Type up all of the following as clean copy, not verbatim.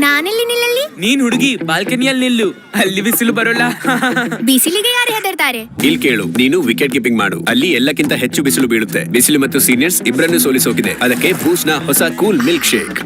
ನಾನೆಲ್ಲಿ ನಿಲ್ಲಲ್ಲಿ? ನೀನ್ ಹುಡುಗಿ ಬಾಲ್ಕನಿಯಲ್ಲಿ ನಿಲ್ಲು, ಅಲ್ಲಿ ಬಿಸಿಲು ಬರೋಲ್ಲ. ಬಿಸಿಲಿಗೆ ಯಾರು ಹೆದರ್ತಾರೆ? ಇಲ್ಲಿ ಕೇಳು, ನೀನು ವಿಕೆಟ್ ಕೀಪಿಂಗ್ ಮಾಡು. ಅಲ್ಲಿ ಎಲ್ಲಕ್ಕಿಂತ ಹೆಚ್ಚು ಬಿಸಿಲು ಬೀಳುತ್ತೆ. ಬಿಸಿಲು ಮತ್ತು ಸೀನಿಯರ್ಸ್ ಇಬ್ಬರನ್ನು ಸೋಲಿಸೋಕಿದೆ. ಅದಕ್ಕೆ ಬೂಸ್ಟ್ ನ ಹೊಸ cool milk shake.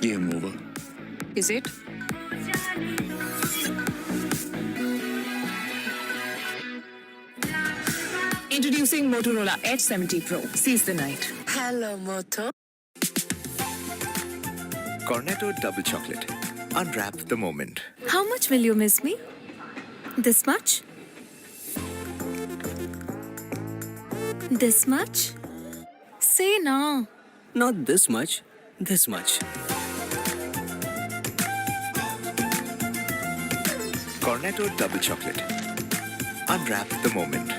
Game over. Is it? Introducing Motorola Edge 70 Pro. Seize the night. Hello, Moto. Cornetto Double Chocolate. Unwrap the moment. How much will you miss me? This much? This much? Say now. Not this much, this much. Cornetto Double Chocolate. Unwrap the moment.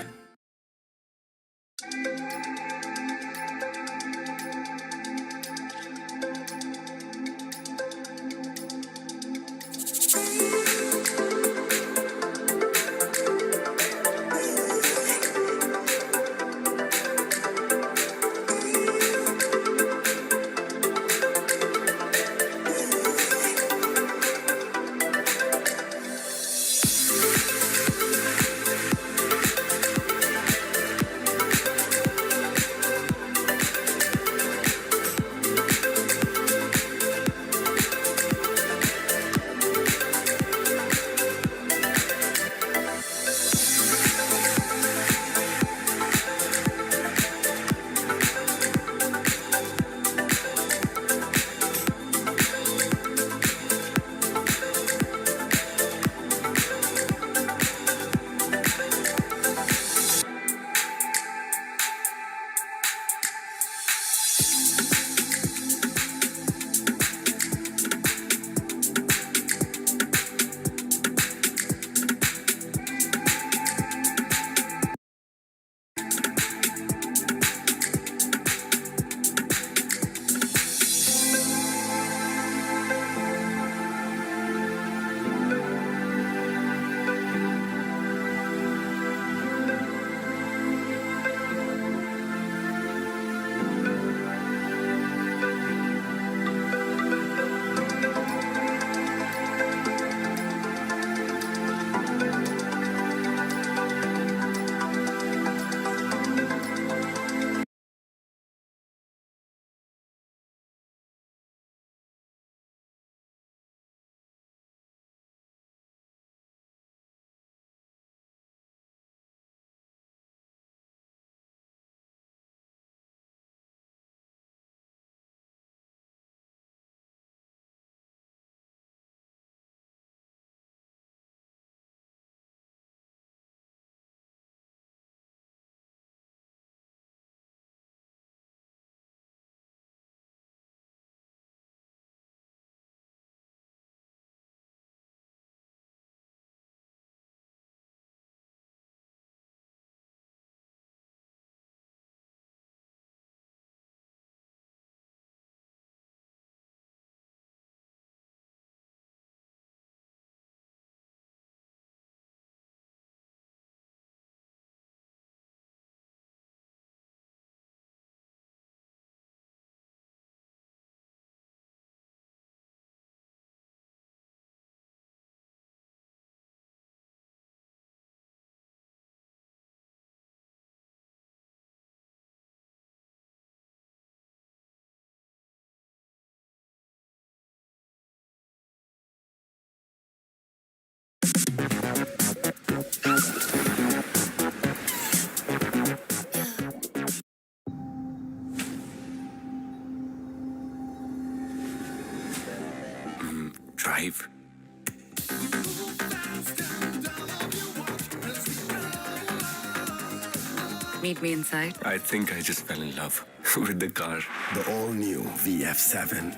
Meet me inside. I think I just fell in love with the car. The all-new VF7.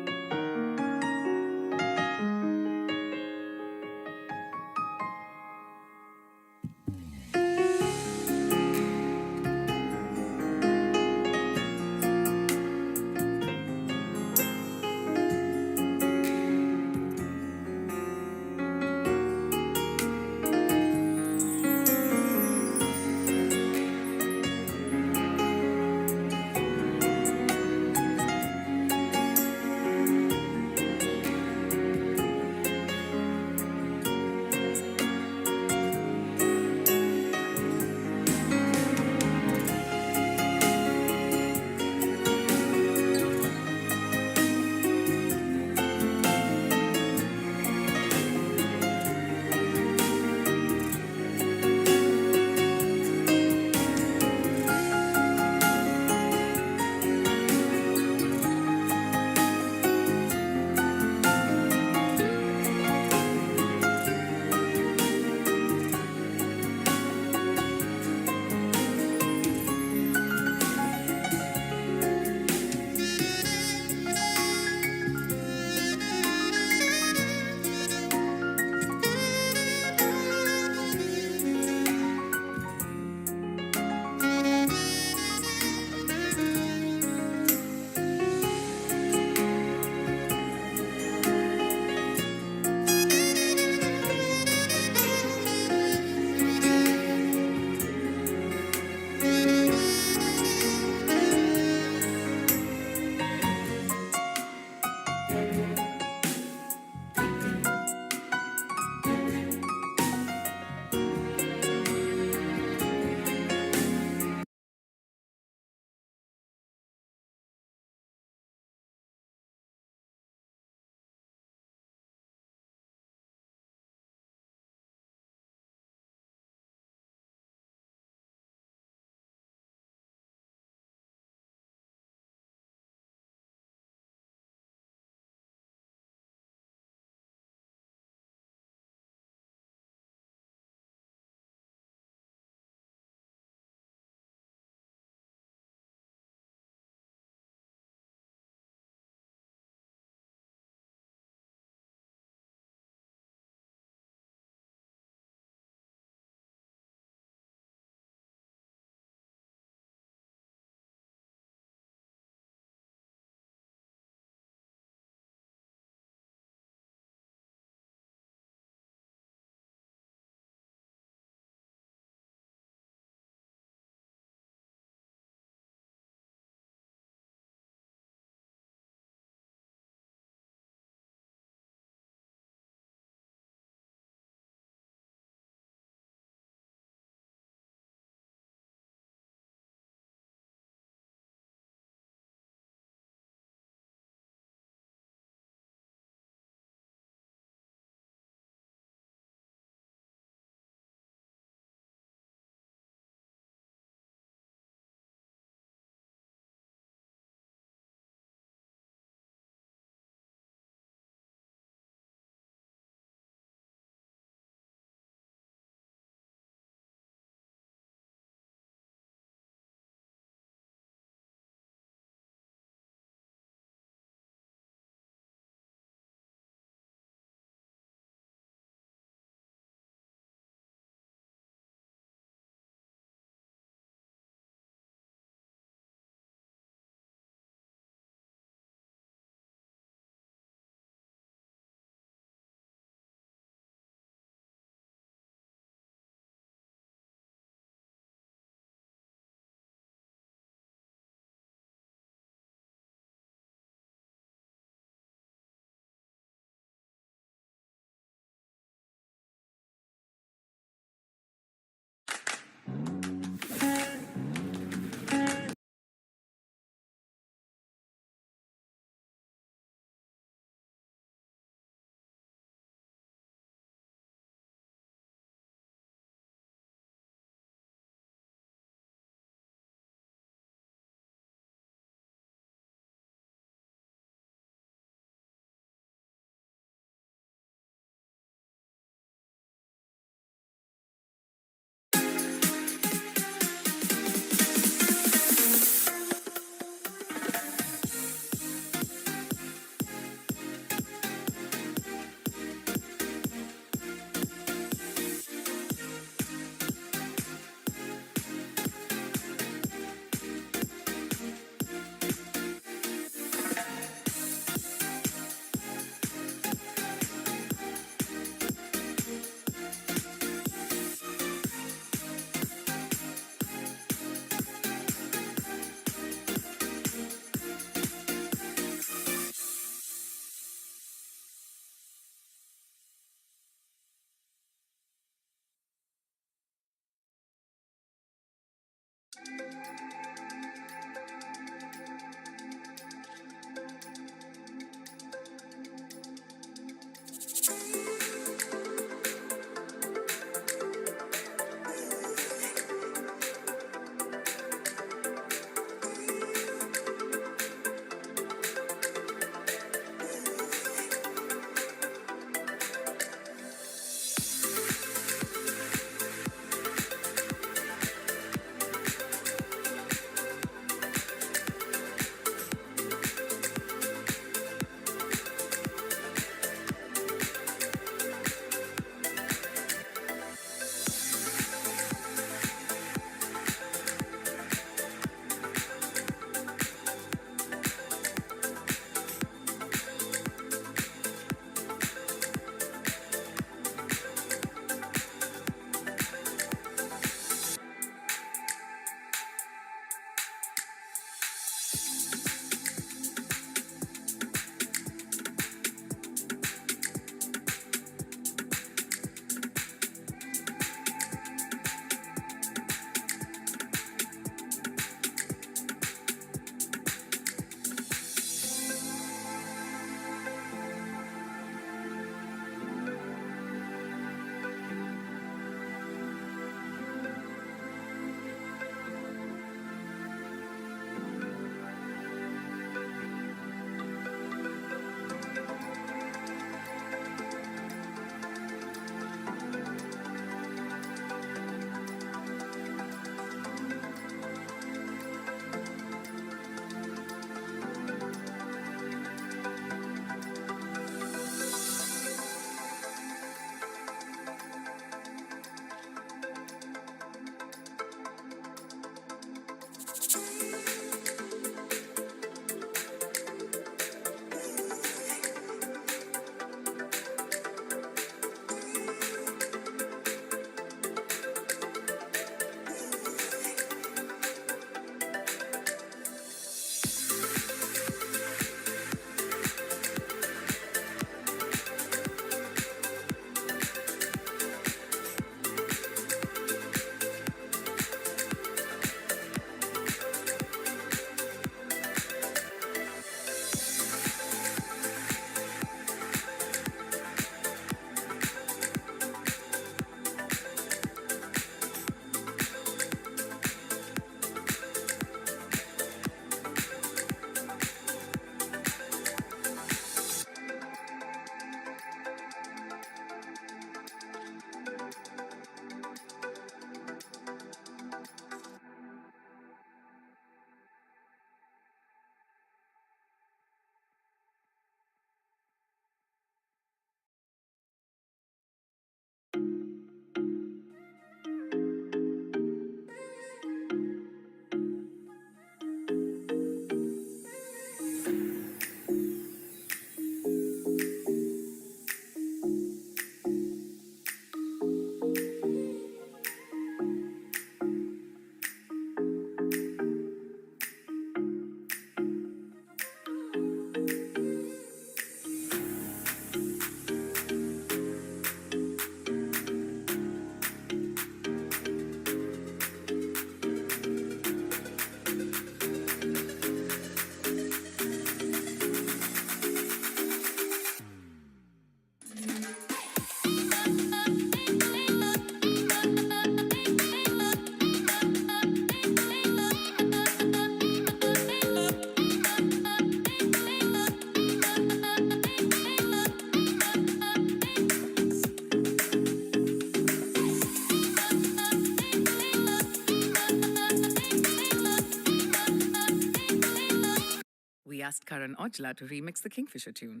We asked Karan Aujla to remix the Kingfisher tune.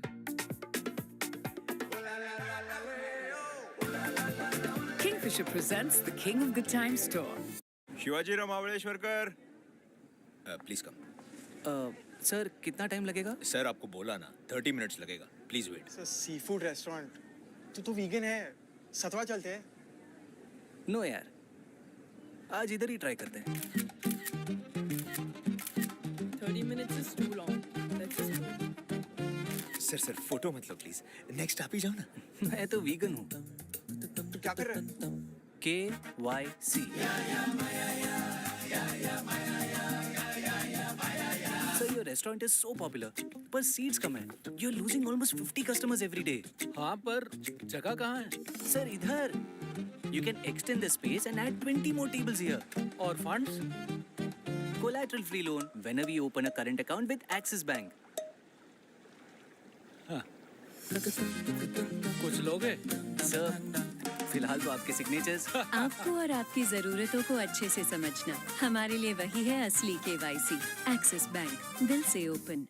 Kingfisher presents the King of Good Times store. Shivaji Mahabaleshwarkar please come sir कितना time लगेगा sir आपको बोला ना 30 minutes लगेगा please wait sir seafood restaurant तो vegan है सतवा चलते हैं नो यार आज इधर ही ट्राई करते हैं 30 minutes is too long. Let's just go. Sir photo मत लो प्लीज नेक्स्ट आप ही जाओ ना मैं तो वीगन हूँ तो क्या कर रहे हैं KYC Sir, your restaurant is so popular, पर seats कम है. You're losing almost 50 customers every day. हाँ पर जगह कहाँ है? Sir, इधर. You can extend the space and add 20 more tables here. और funds? Collateral free loan whenever you open a current account with Axis Bank. कुछ लोगे? Sir, फिलहाल तो आपके signatures. आपको और आपकी जरूरतों को अच्छे से समझना हमारे लिए वही है असली KYC। एक्सिस बैंक, दिल से open.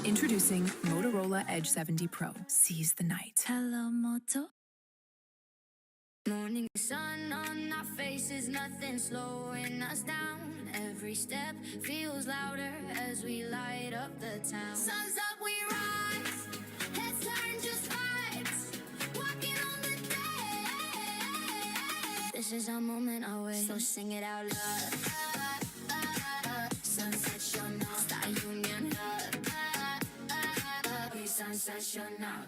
Introducing Motorola Edge 70 Pro. Seize the night. Hello, Moto. Morning sun on our faces, nothing slowing us down. Every step feels louder as we light up the town. Sun's up, we rise. Heads turn, just vibes. Walking on the day. This is our moment, our way. So sing it out loud. Sunset show now. Star Union. Sunset show now.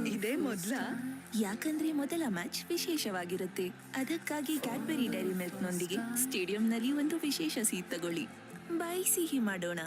ಇದೇ ಮೊದ್ಲ ಯಾಕಂದ್ರೆ ಮೊದಲ match ವಿಶೇಷವಾಗಿರುತ್ತೆ. ಅದಕ್ಕಾಗಿ Cadbury dairy ಮಿಲ್ಕ್ನೊಂದಿಗೆ ಸ್ಟೇಡಿಯಂನಲ್ಲಿ ಒಂದು ವಿಶೇಷ seat ತಗೊಳ್ಳಿ. ಬಾಯಿ ಸಿಹಿ ಮಾಡೋಣ.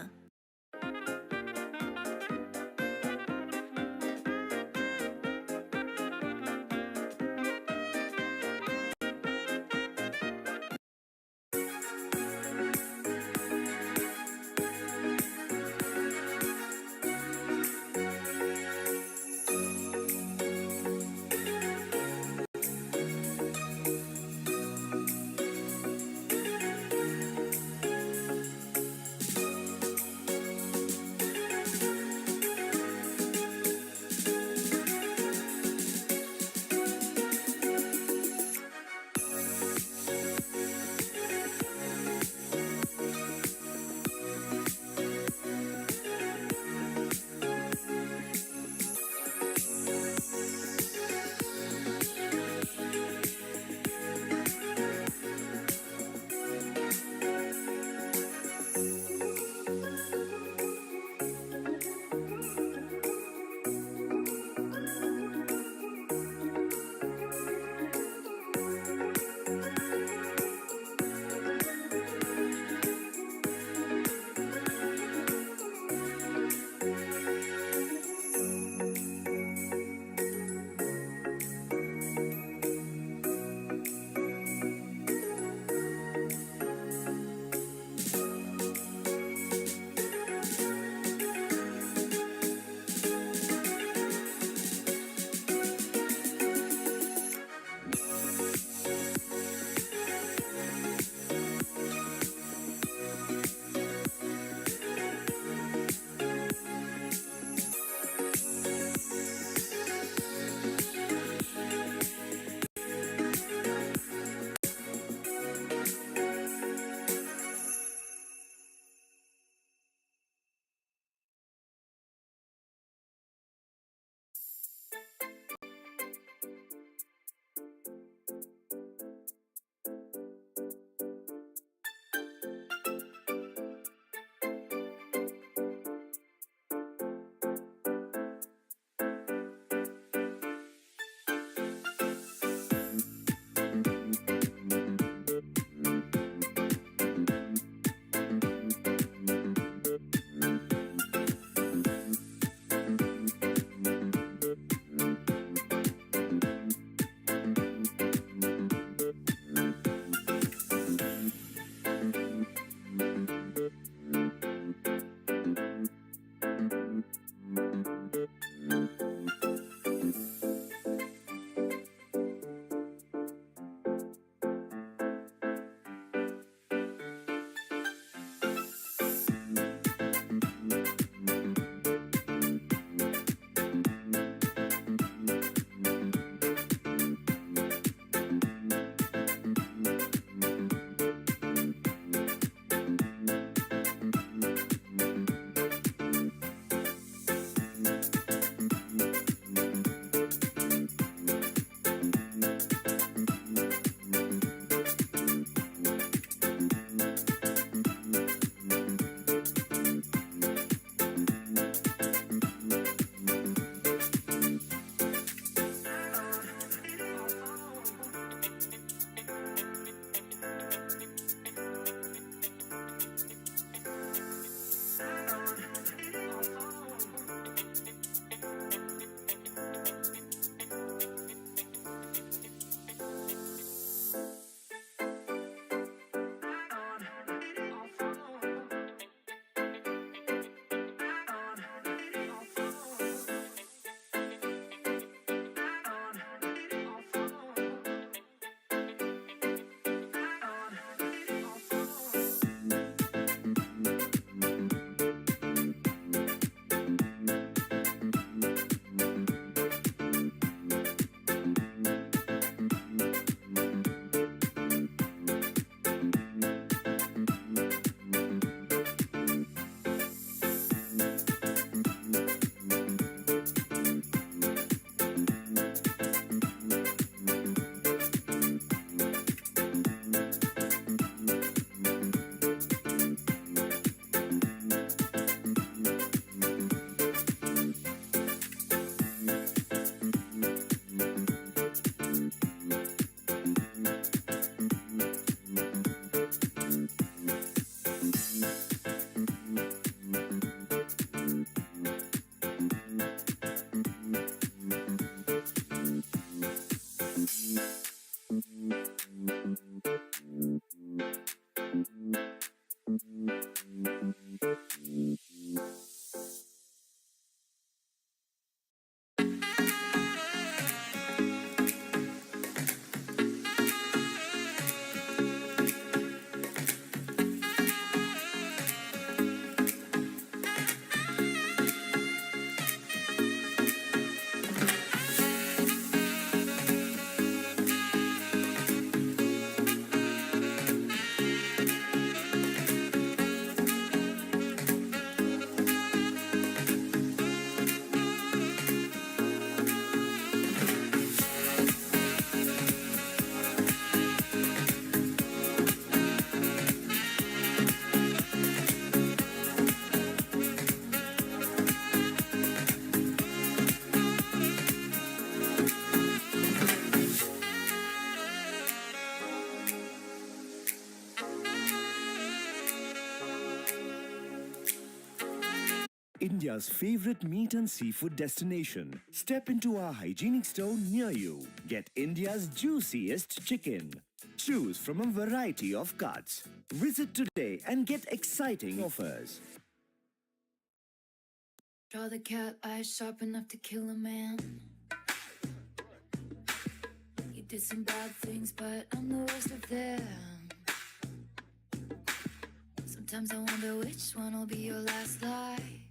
India's favorite meat and seafood destination. Step into our hygienic store near you. Get India's juiciest chicken. Choose from a variety of cuts. Visit today and get exciting offers. Draw the cat eyes sharp enough to kill a man. You did some bad things, but I'm the worst of them. Sometimes I wonder which one will be your last lie.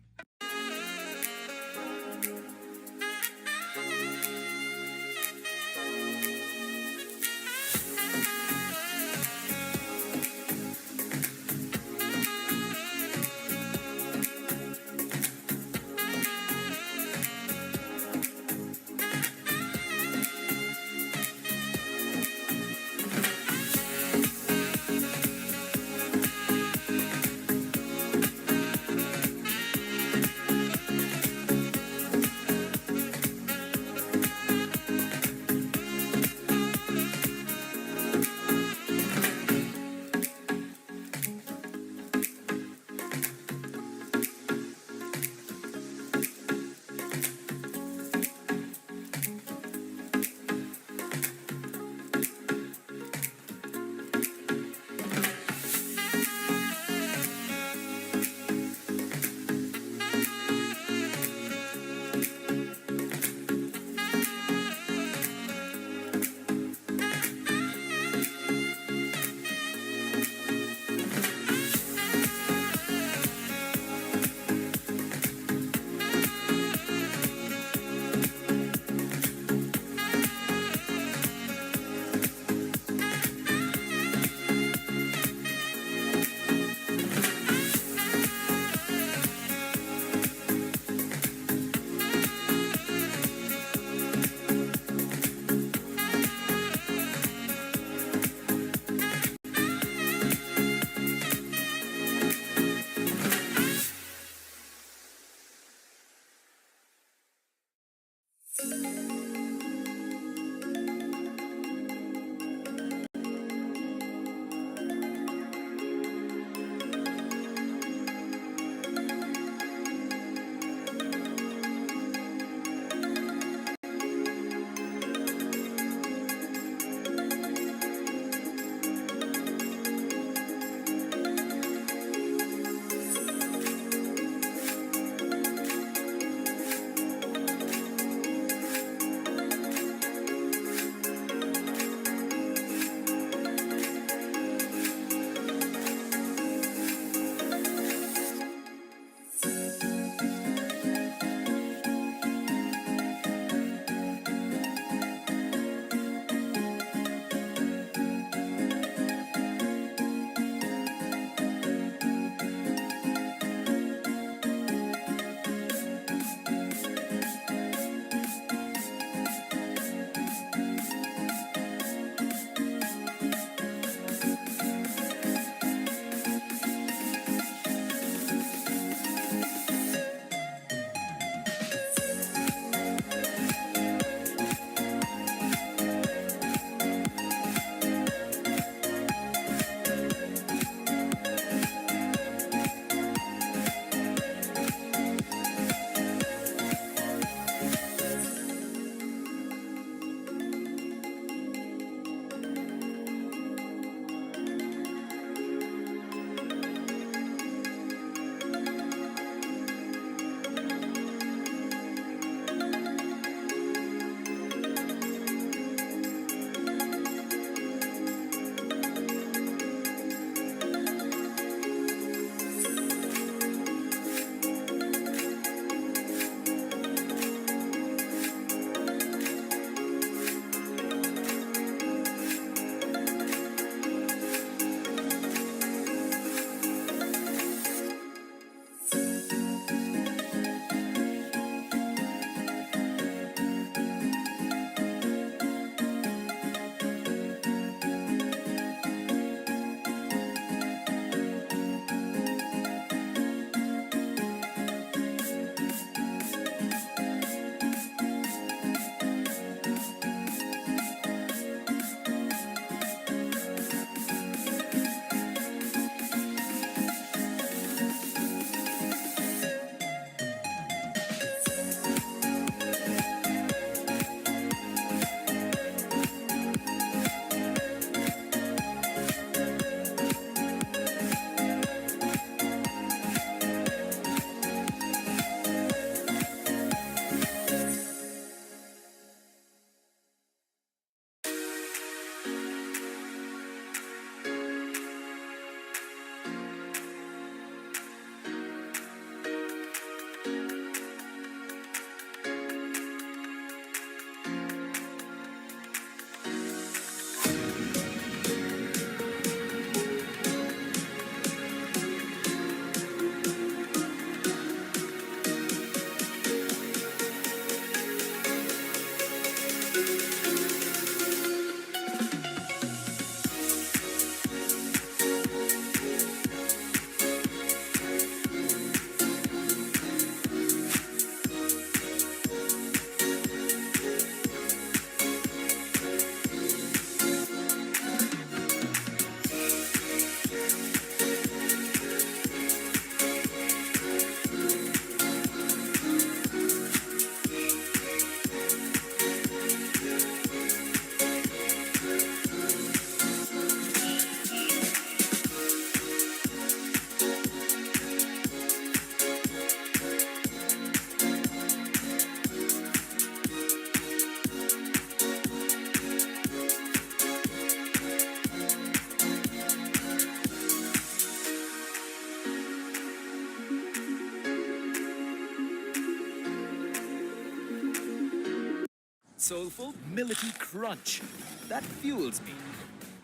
soulful millety crunch that fuels me.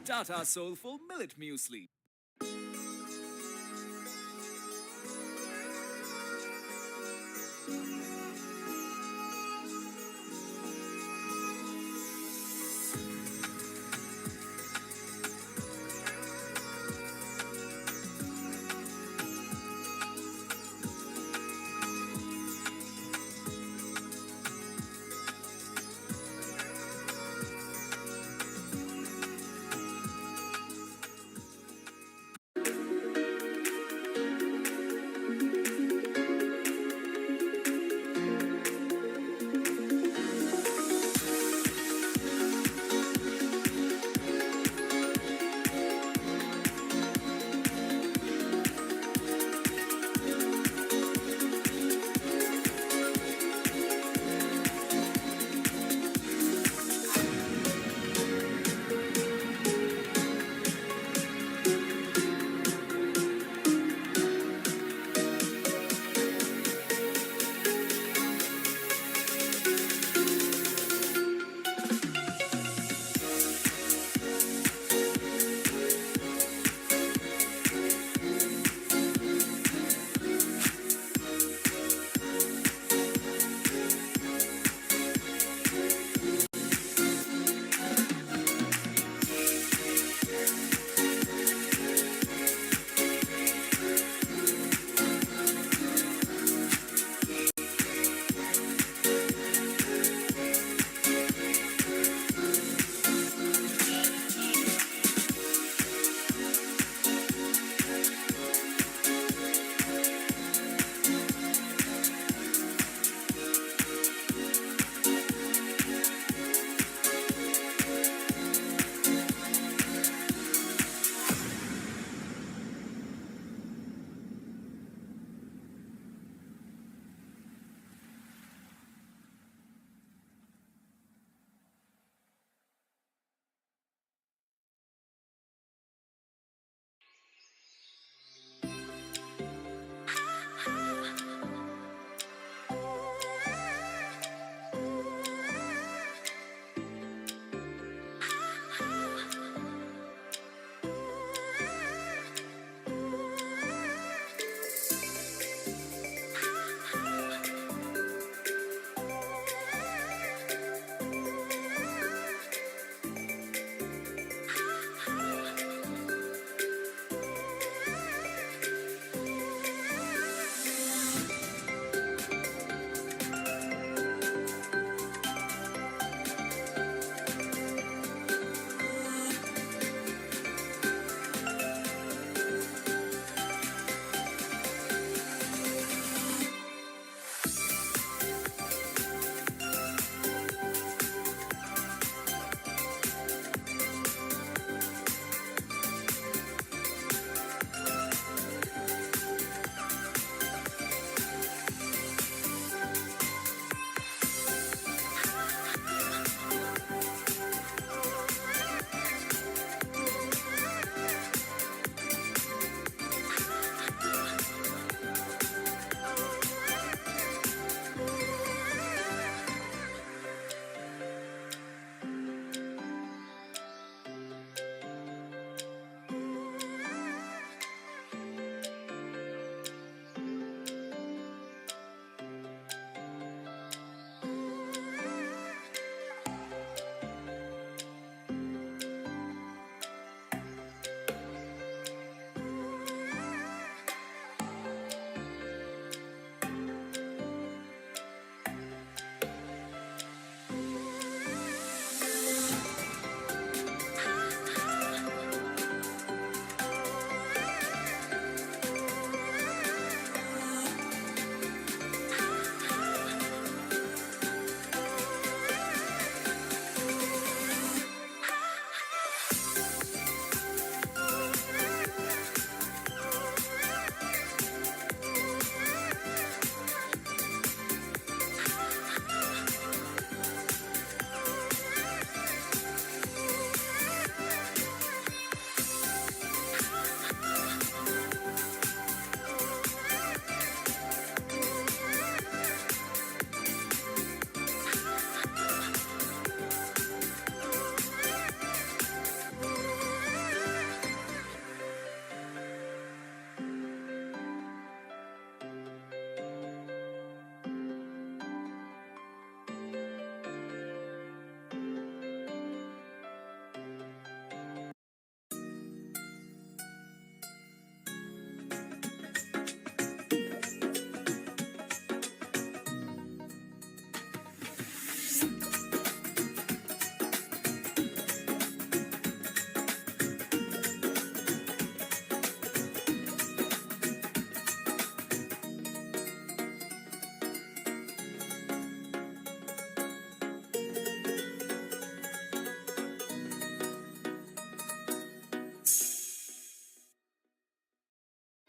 Tata Soulful Millet Muesli.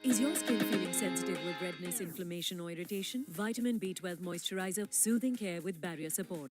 Is your skin feeling sensitive with redness, inflammation, or irritation? Vitamin B12 moisturizer, soothing care with barrier support.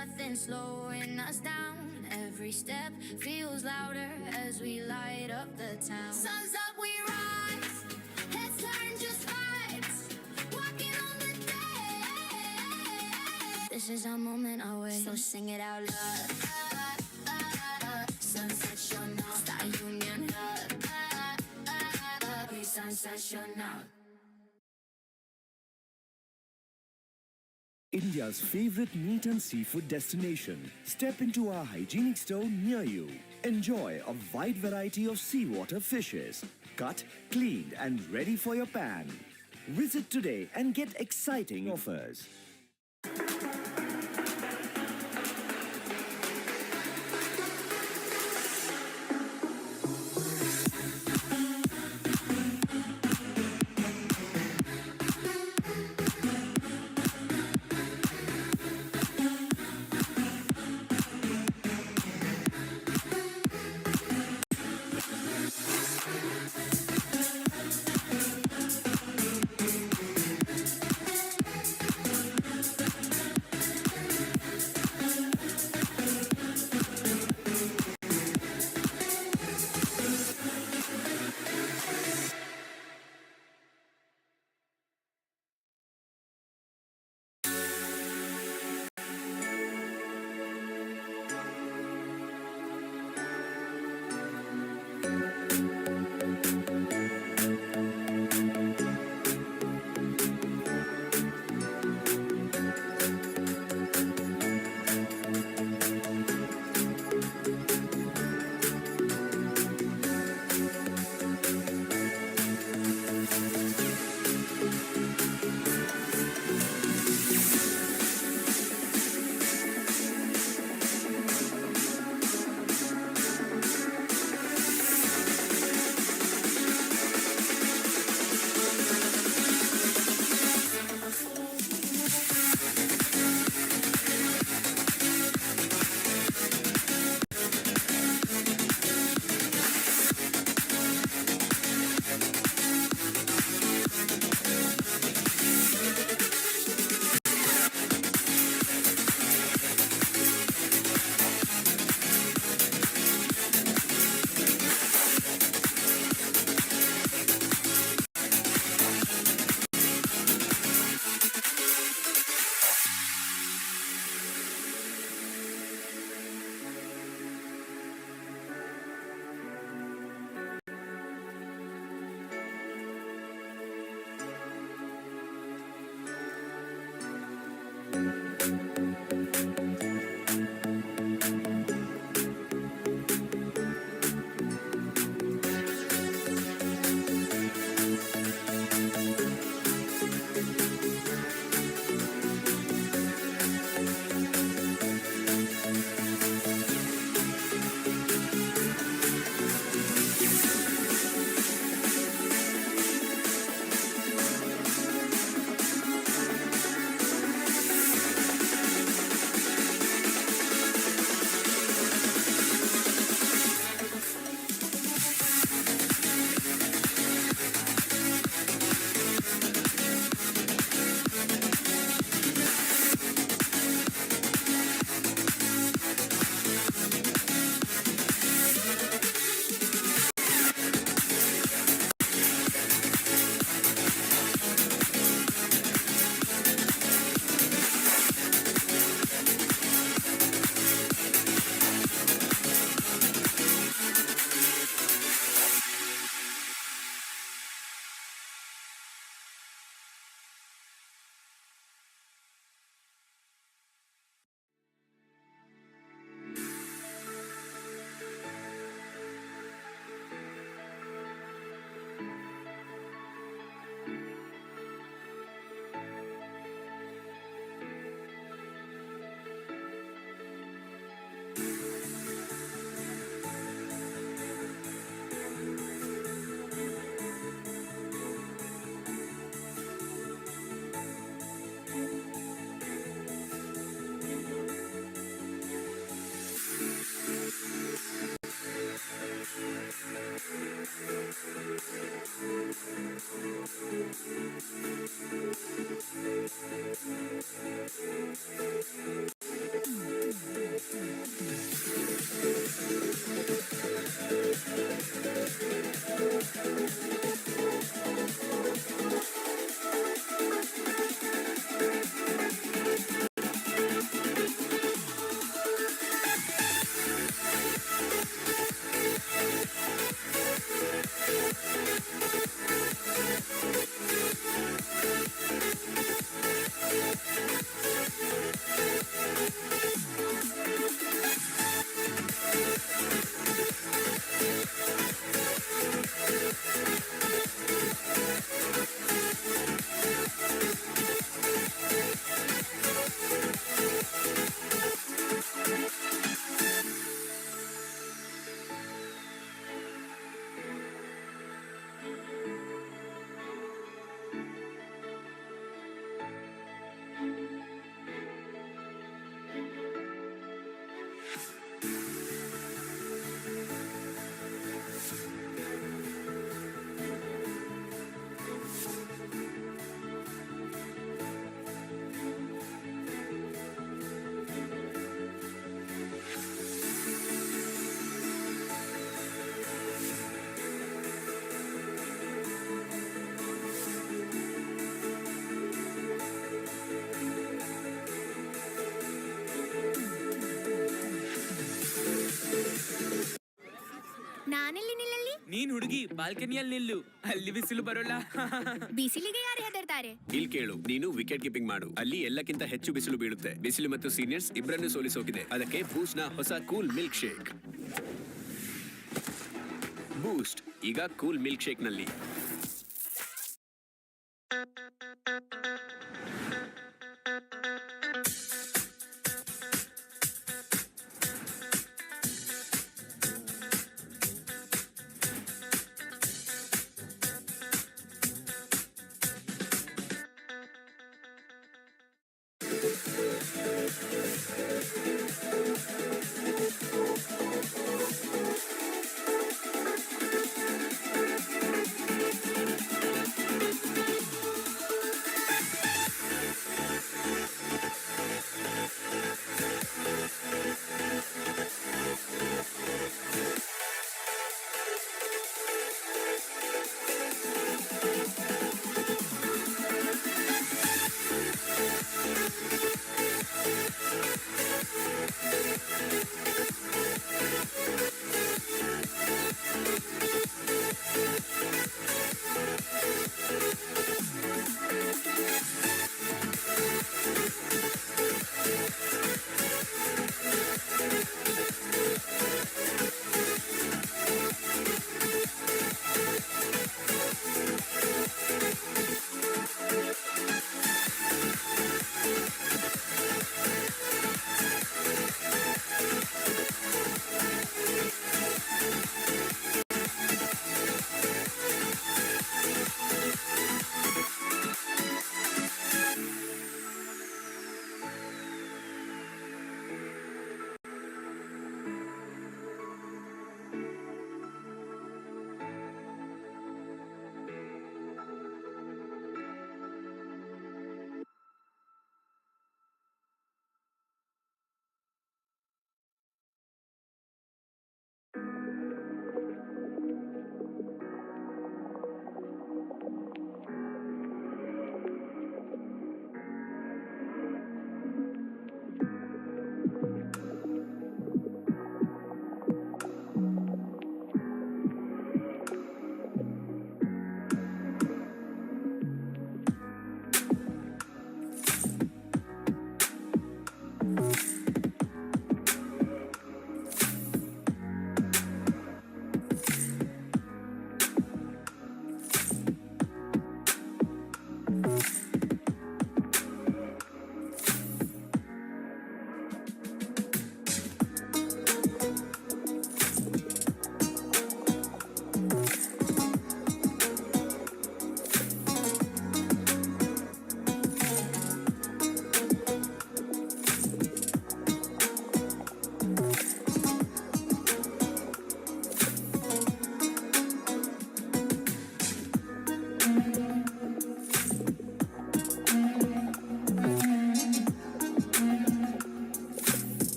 nothing slowing us down. Every step feels louder as we light up the town. Sun's up, we rise. Heads turn, just vibes. Walking on the day. This is our moment, our way. So sing it out loud. Sensational. Star Union. Be sensational. India's favorite meat and seafood destination. Step into our hygienic store near you. Enjoy a wide variety of seawater fishes, cut, cleaned, and ready for your pan. Visit today and get exciting offers. ನಾನೆಲ್ಲಿ ನಿಲ್ಲಲ್ಲಿ? ನೀನ್ ಹುಡುಗಿ ಬಾಲ್ಕನಿಯಲ್ಲಿ ನಿಲ್ಲು, ಅಲ್ಲಿ ಬಿಸಿಲು ಬರೋಲ್ಲ. ಬಿಸಿಲಿಗೆ ಯಾರು ಹೆದರ್ತಾರೆ? ಇಲ್ಲಿ ಕೇಳು, ನೀನು ವಿಕೆಟ್ ಕೀಪಿಂಗ್ ಮಾಡು. ಅಲ್ಲಿ ಎಲ್ಲಕ್ಕಿಂತ ಹೆಚ್ಚು ಬಿಸಿಲು ಬೀಳುತ್ತೆ. ಬಿಸಿಲು ಮತ್ತು ಸೀನಿಯರ್ಸ್ ಇಬ್ಬರನ್ನು ಸೋಲಿಸೋಕಿದೆ. ಅದಕ್ಕೆ ಬೂಸ್ಟ್ ನ ಹೊಸ ಕೂಲ್ ಮಿಲ್ಕ್ ಶೇಕ್. ಬೂಸ್ಟ್ ಈಗ ಕೂಲ್ ಮಿಲ್ಕ್ ಶೇಕ್ ನಲ್ಲಿ.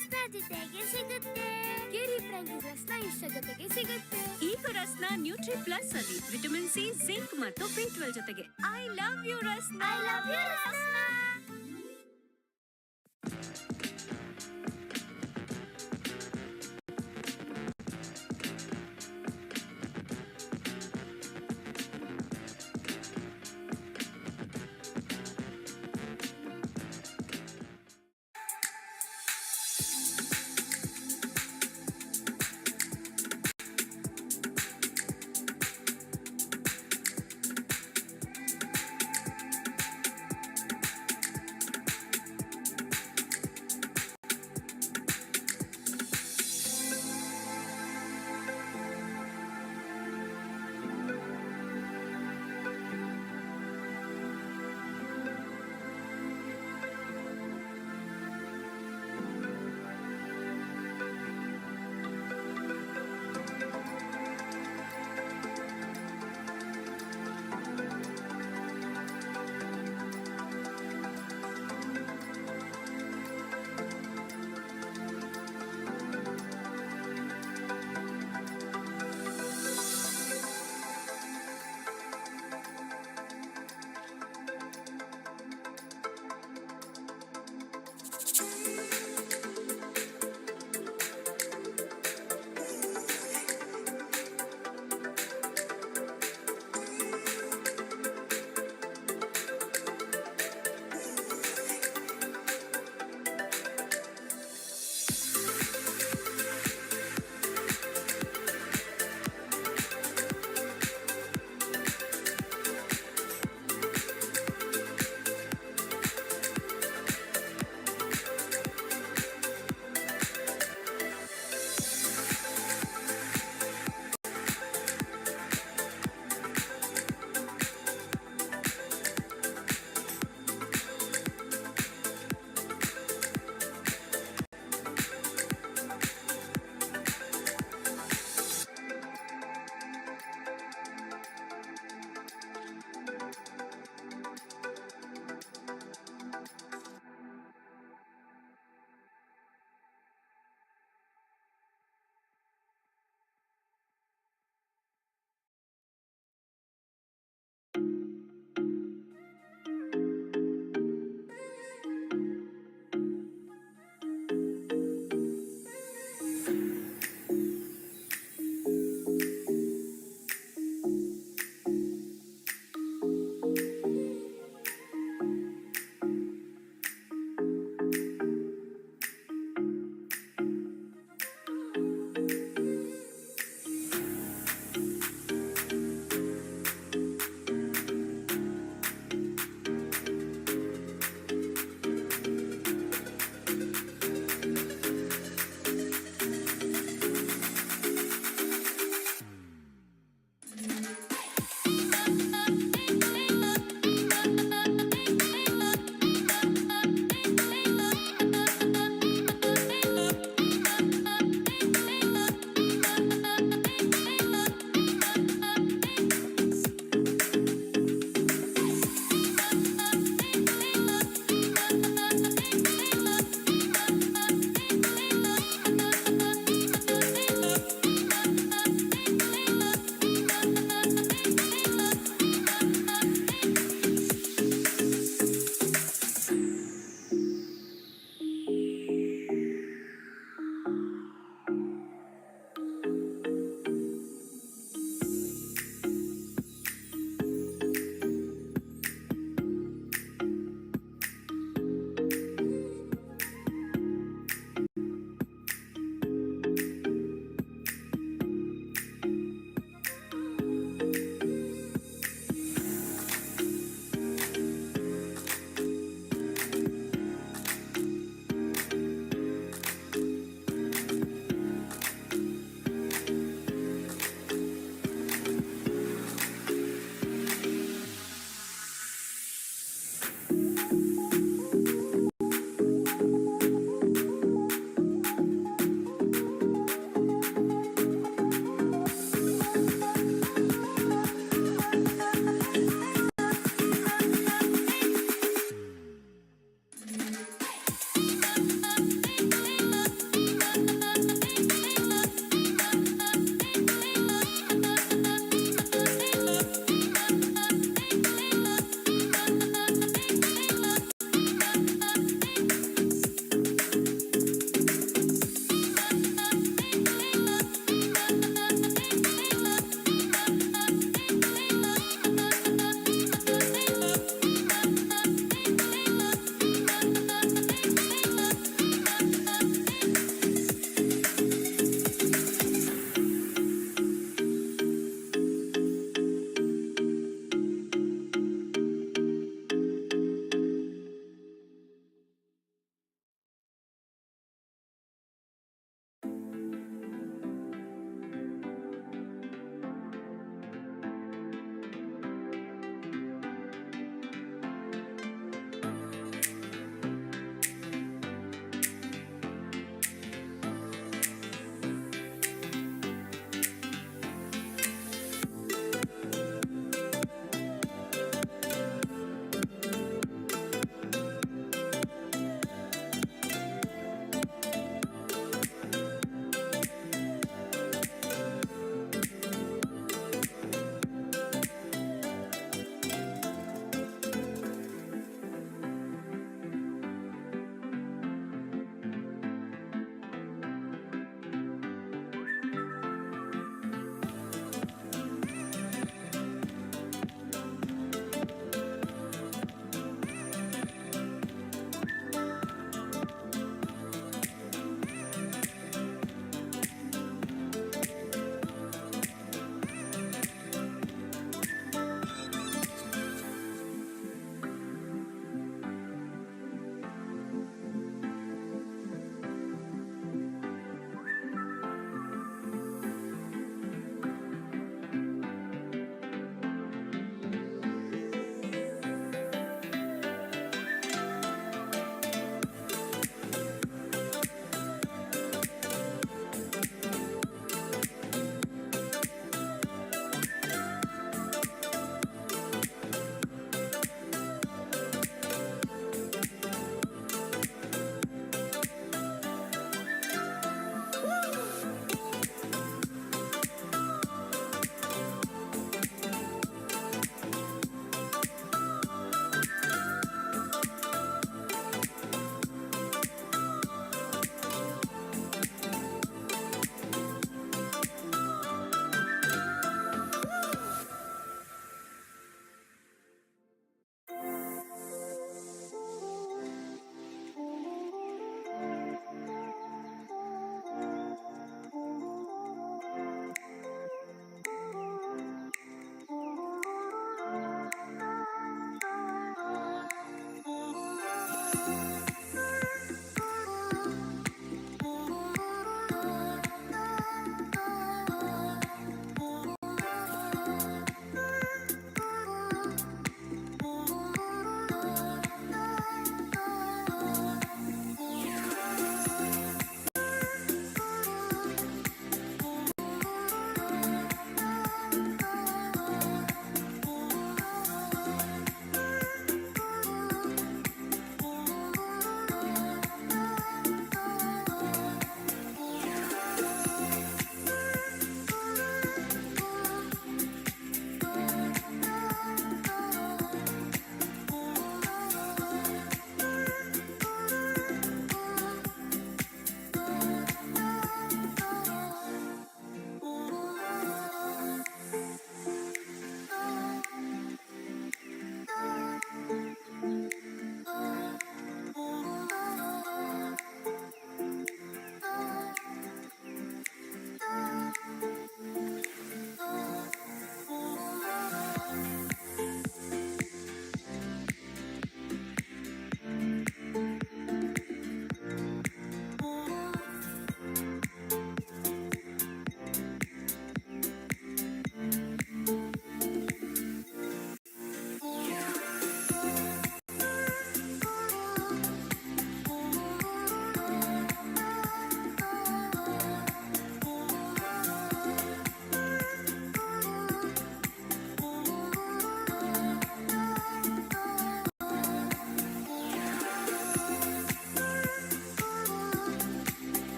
ರಸ್ನ ಜೊತೆಗೆ ಸಿಗುತ್ತೆ ಕಿರಿ ಫ್ರಾಂಕೀಸ್ ರಸ್ನ ಇಷ್ಟ ಜೊತೆಗೆ ಸಿಗುತ್ತೆ ಈಗ ರಸ್ನ ನ್ಯೂಟ್ರಿ ಪ್ಲಸ್ ಅಲ್ಲಿ ವಿಟಮಿನ್ ಸಿ ಜಿಂಕ್ ಮತ್ತು B12 ಜೊತೆಗೆ I love you Rasna. I love you Rasna.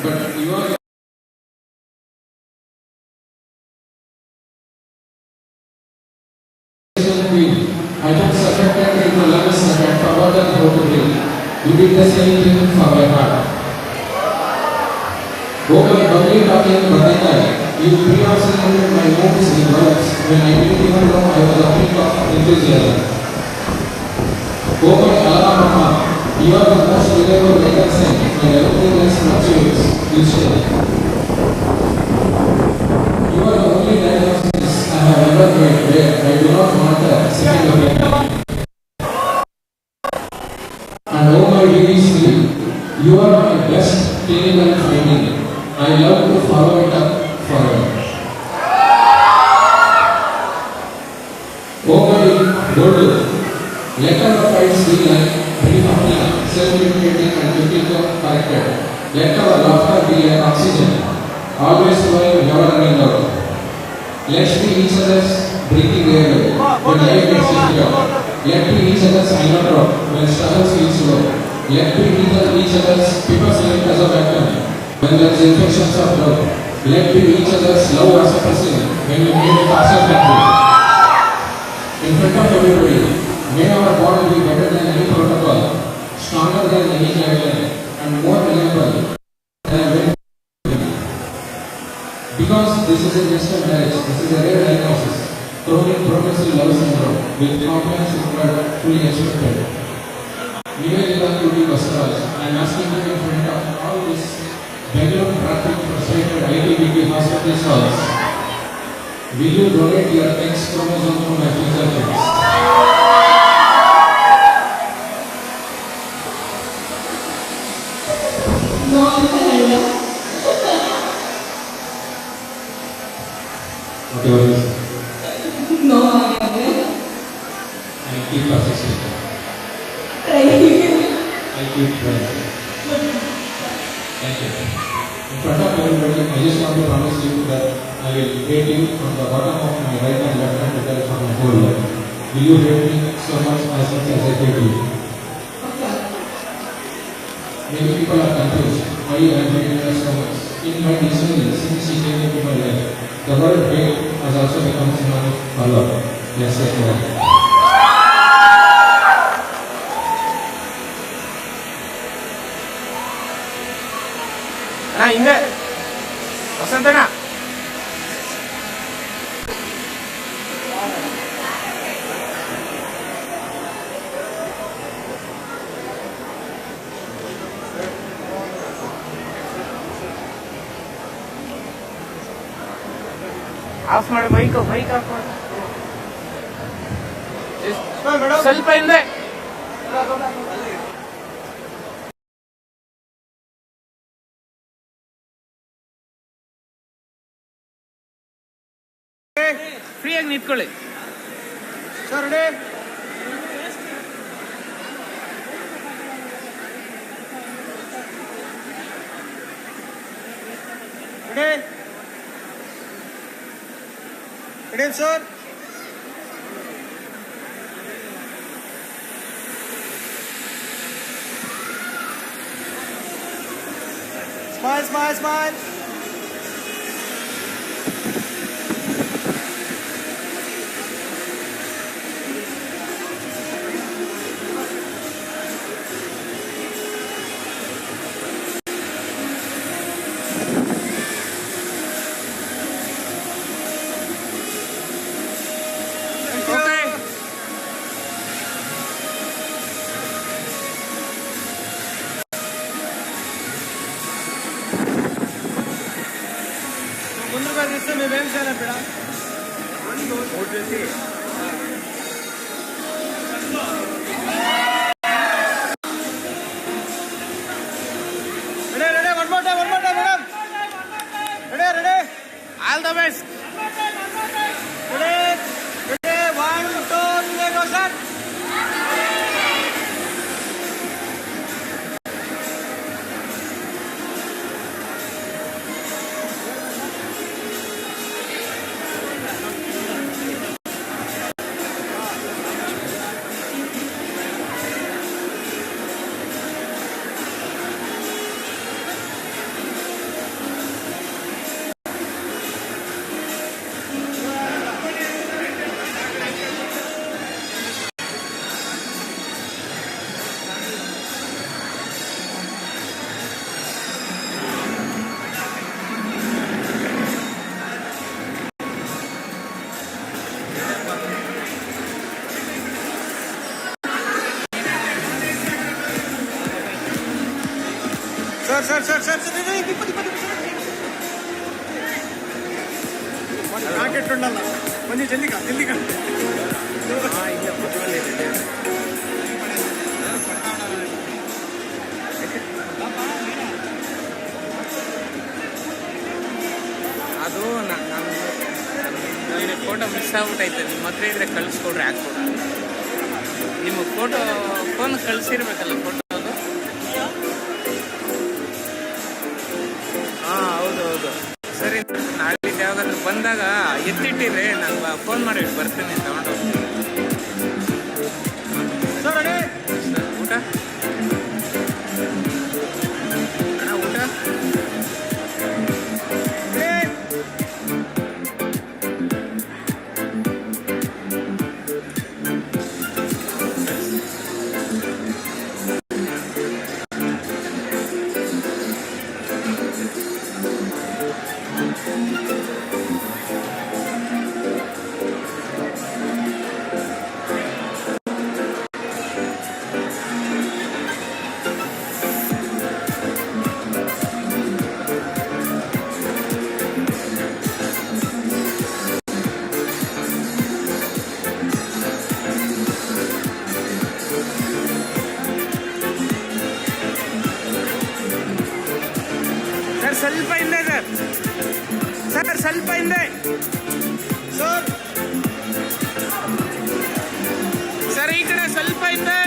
But you are I got suspected in the lungs and I forgotten how to breathe. You did the same thing for my heart. Oh my bubbly talking Badinai, you pre-oxygenated my moods in words when I didn't even know I was a peak of enthusiasm. Oh my Alabama, you are the most reliable weather sign when everything else fluctuates. You say. You are the only diagnosis I have ever made where I do not monitor second opinion. And oh my dear sleep, you are my best clinical finding. I love to follow it up forever. Oh my good, let our fights be like pre-functional, self-medicating and difficult corrected. Let our laughter be like oxygen, always flowing, never running out. Let's be each other's breathing air when life gets difficult. Let be each other's inner rock when struggles feel slow. Let be each other's people's life as a vacuum when there's infections of love. Let be each other's love as a person when we make a faster country. In front of everybody, may our bond be better than any protocol, stronger than any guideline, and more reliable than a wind. Because this isn't just a marriage, this is a rare diagnosis. Chronic progressive love syndrome with comprehensive but fully expected. Niveditha B Dr.Vivek, I am asking you in front of all this Bangalore traffic frustrated ITBP hospital stalls. Will you donate your X chromosome to my future kids? No, I Whatever you say. no, I I keep persisting. I keep trying. Thank you. In front of everybody, I just want to promise you that I will hate you from the bottom of my right and left hand to for my whole life. Will you hate me so much as I hate you? Many people are confused why I am hating her so much. In my dictionary, since she came into my life, the word hate has also become synonym for love. Yes, yes, ಹಿಂದೆ ವಸಂತಣ್ಣ off ಮಾಡಿ mic off ಮಾಡಿ ಸ್ವಲ್ಪ ಹಿಂದೆ ಫ್ರೀಯಾಗಿ ನಿಂತ್ಕೊಳ್ಳಿ sir ready ready ready sir smile smile smile ముందుగా చూస్తే మేమేం చేయాలి బిడ్డ ready ready one more time madam ready ready all the best ready ready 1 2 3 go sir sir rocket ಉಂಡಲ್ಲ ಬನ್ನಿ ಜಲ್ದಿ ಇಲ್ಲ ಅದು ನನ್ನ ಫೋಟೋ ಮಿಸ್ ಆಗ್ಬಿಟ್ಟೈತೆ. ನಿಮ್ಮ ಹತ್ರ ಇದ್ರೆ ಕಳಿಸ್ಕೊಡ್ರಿ, ಹಾಕ್ಕೊಡ. ನಿಮ್ಮ ಫೋನ್ ಕಳಿಸಿರ್ಬೇಕಲ್ಲ ಫೋಟೋ ಅದು. ಹೌದು ಸರಿ. ನಾಳೆ ಯಾವಾಗಾದ್ರೂ ಬಂದಾಗ ಎತ್ತಿಟ್ಟಿದ್ರೆ ನಾನು ಫೋನ್ ಮಾಡಿ ಬರ್ತೀನಿ ತಗೊಂಡು. ಊಟ ಊಟ ಸ್ವಲ್ಪ ಹಿಂದೆ ಸರ್ ಸ್ವಲ್ಪ ಹಿಂದೆ ಸರ್ ಈ ಕಡೆ ಸ್ವಲ್ಪ ಹಿಂದೆ.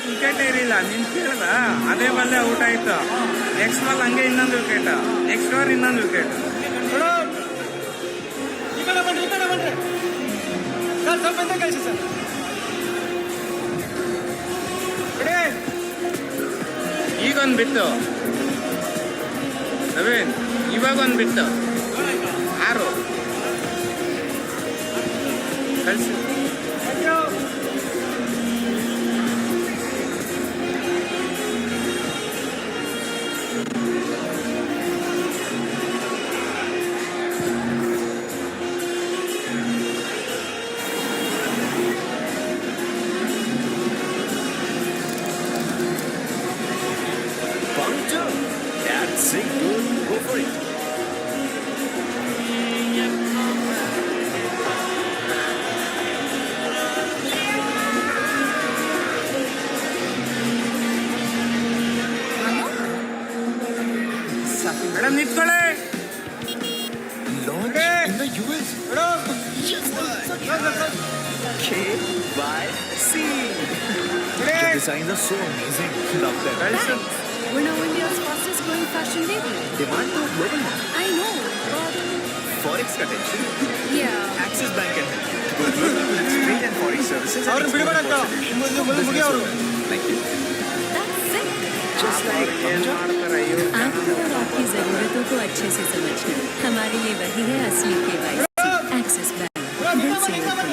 ವಿಕೆಟ್ ಇರಲಿಲ್ಲ. ನೀನು ಕೇಳ್ದ ಅದೇ ಬಲ್ಲೆ ಔಟ್ ಆಯ್ತು. ನೆಕ್ಸ್ಟ್ ಬಾಲ್ ಹಂಗೆ ಇನ್ನೊಂದು ವಿಕೆಟ್, ನೆಕ್ಸ್ಟ್ ಓವರ್ ಇನ್ನೊಂದು ವಿಕೆಟ್. ಈಗೊಂದು ಬಿತ್ತು ನವೀನ್, ಇವಾಗೊಂದು ಬಿತ್ತು 6 ಕಳಿಸಿ. ಮೇಡಮ್ ನಿಂತ್ಕೊಳ್ಳಿ. Launch in the US. KYC. The designs are so amazing. Love them. We're now India's fastest growing fashion label. Demand to global now. I know, but Forex का tension. yeah. Axis Bank can help. Go global with its trade and forex services. and ಅವ್ರನ್ನ export ಬಿಡಬೇಡ ಮುಗಿ ಅವರು. Thank you. That's it. Just like ಏನ್ ಮಾಡ್ತಾರೆ ಇವ್ರು? आपको और आपकी जरूरतों को अच्छे से समझना हमारे लिए वही है असली KYC. एक्सिस बैंक दिल से open.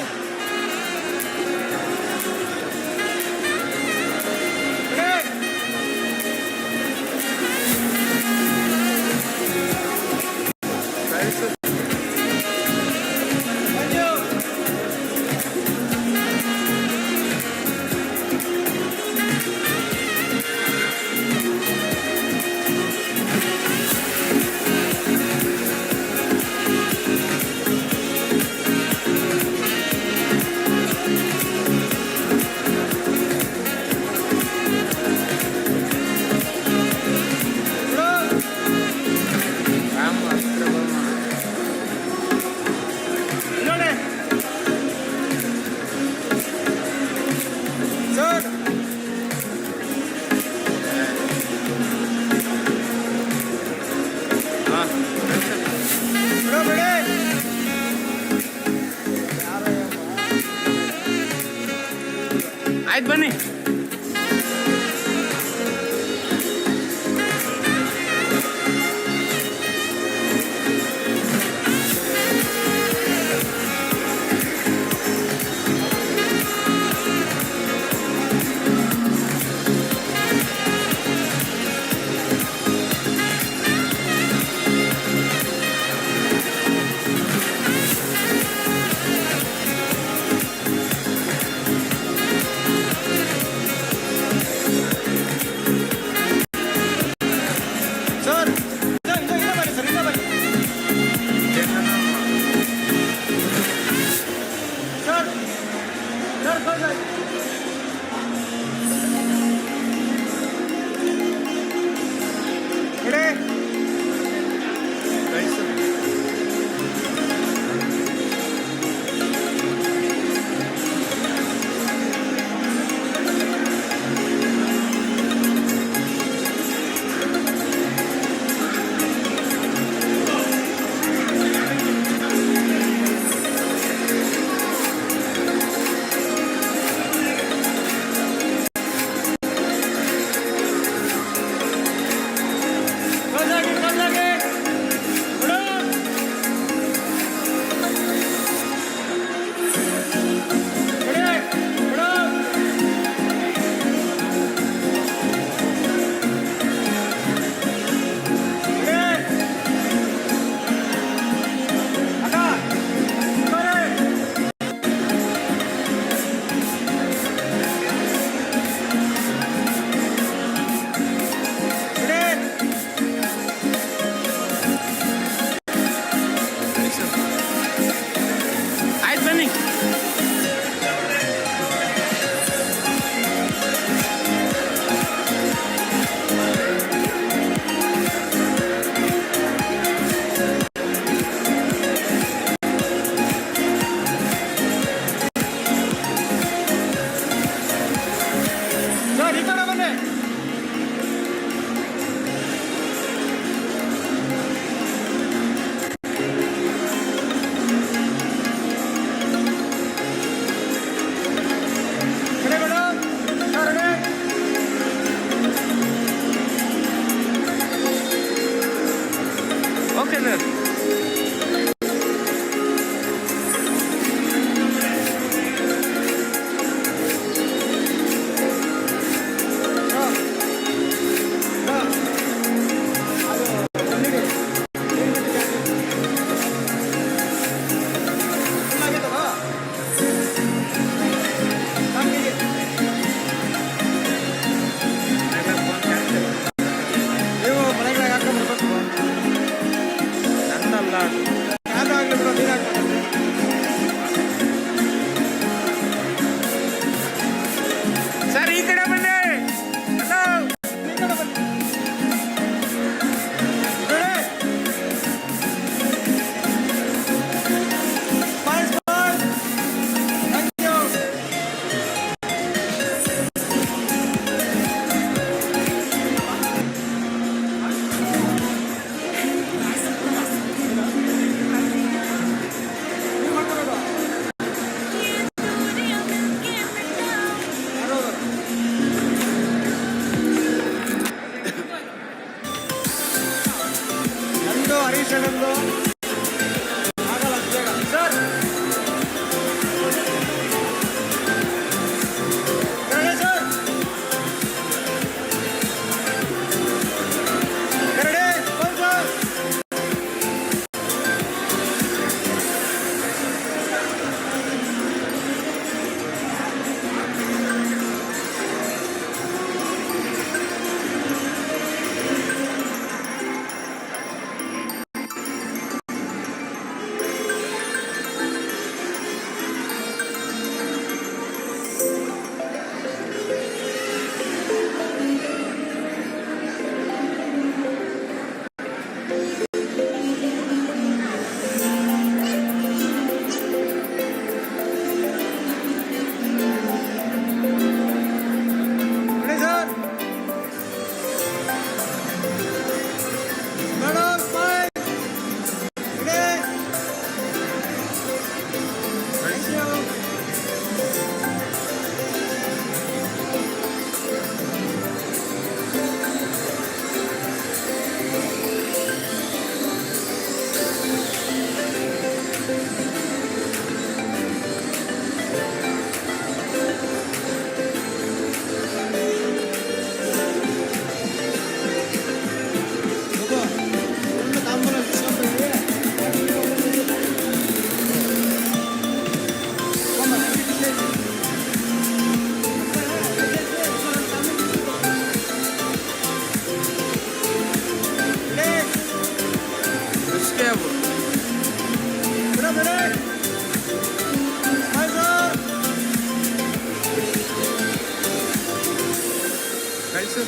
ಆಯ್ತು ಬನ್ನಿ. इस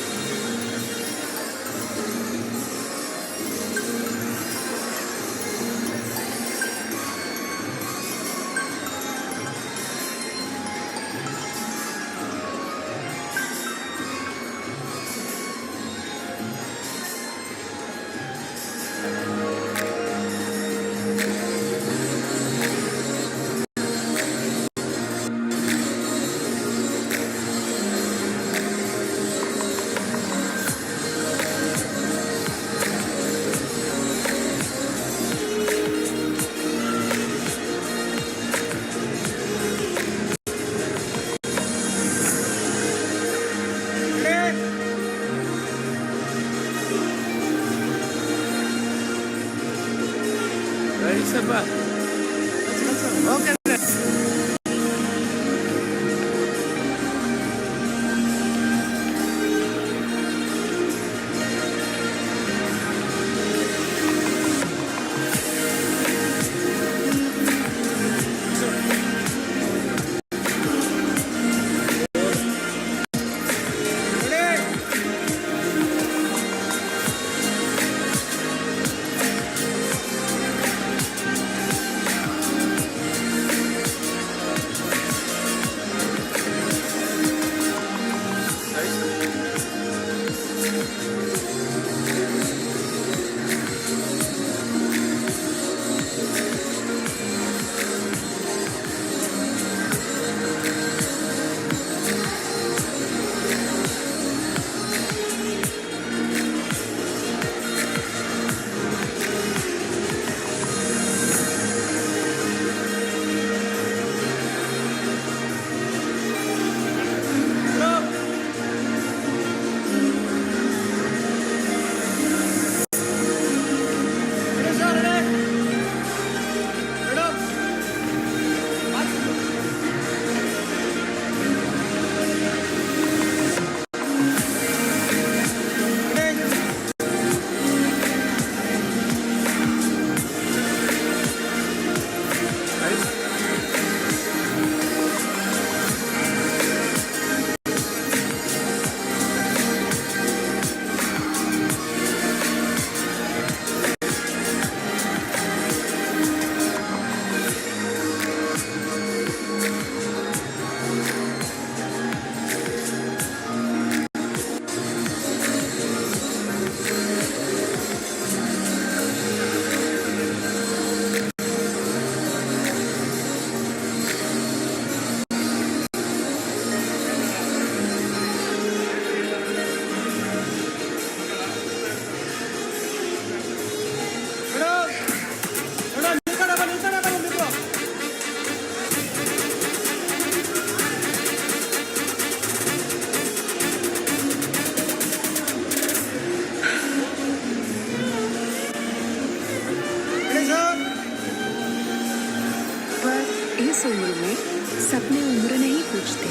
उम्र में सपने उम्र नहीं पूछते।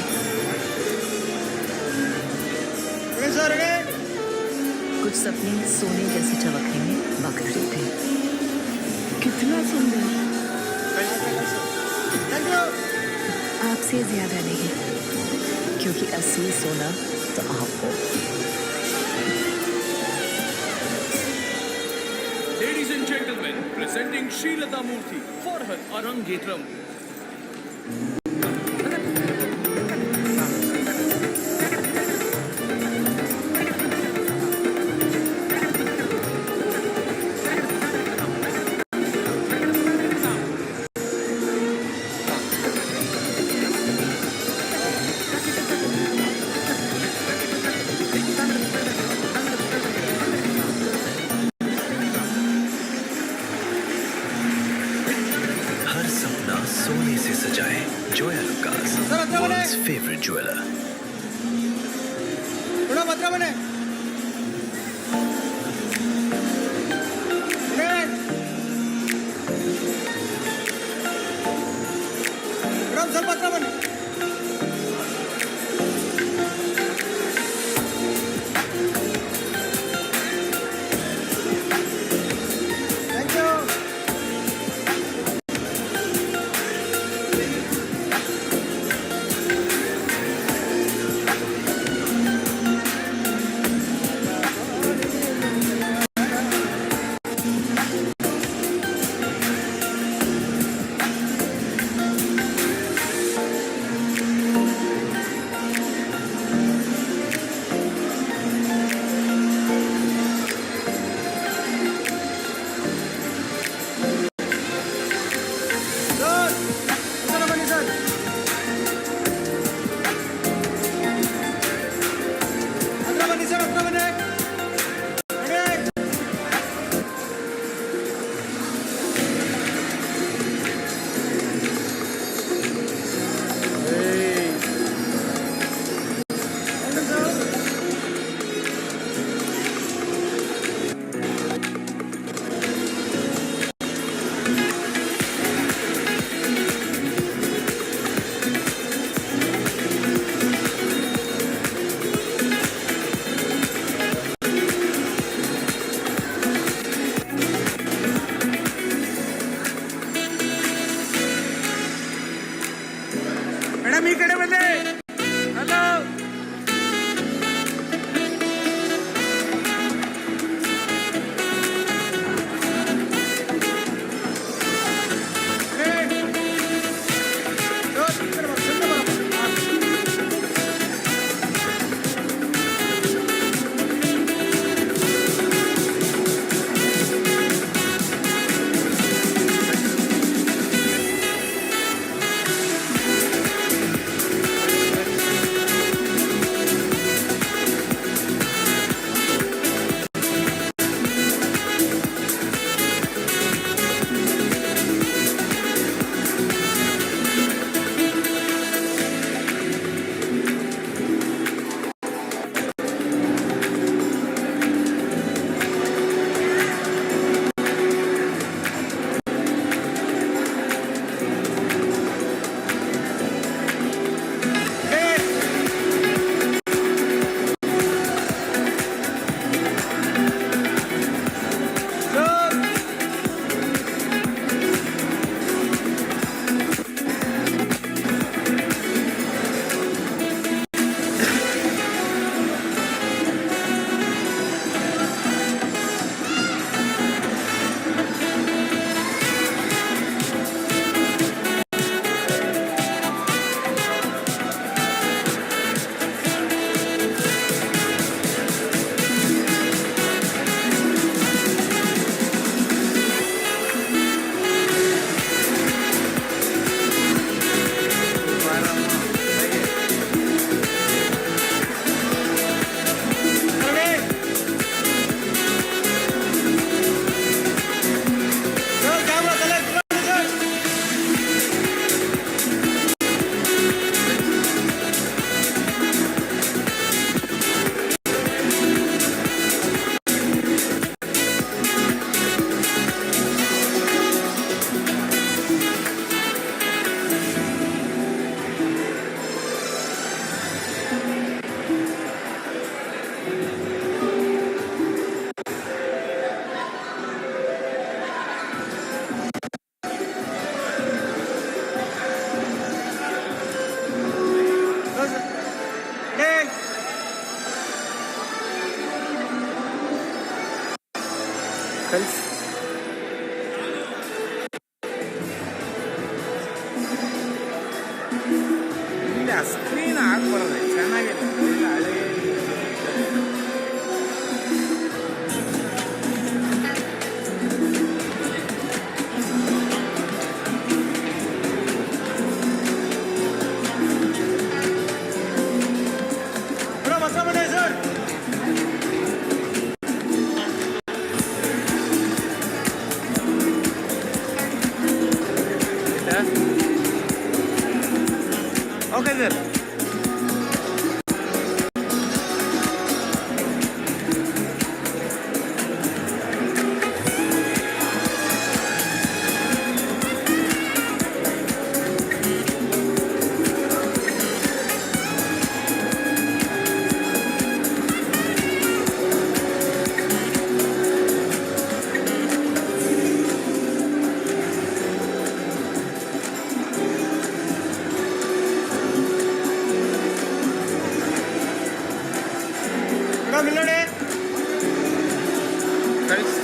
कुछ सपने सोने जैसे चमकने में वक्त लेते हैं। कितना सुंदर, आपसे ज्यादा नहीं, क्योंकि असली सोना तो आप हो। Ladies and gentlemen, presenting Srilata Murthy for her Arangetram. सोने से सजाए Joyalukkas, world's favourite jeweller. थोड़ा भद्रा बने। सब भद्रा बने। ಕಳ್ಸಿ. ಇಲ್ಲಿ ಆ ಸ್ಕ್ರೀನ್ ಹಾಕ್ಬಾರ್ದು, ಚೆನ್ನಾಗಿಲ್ಲ. ಹಳೆ ಓಕೆ ಸರ್. ಕಳ್ಸಿ.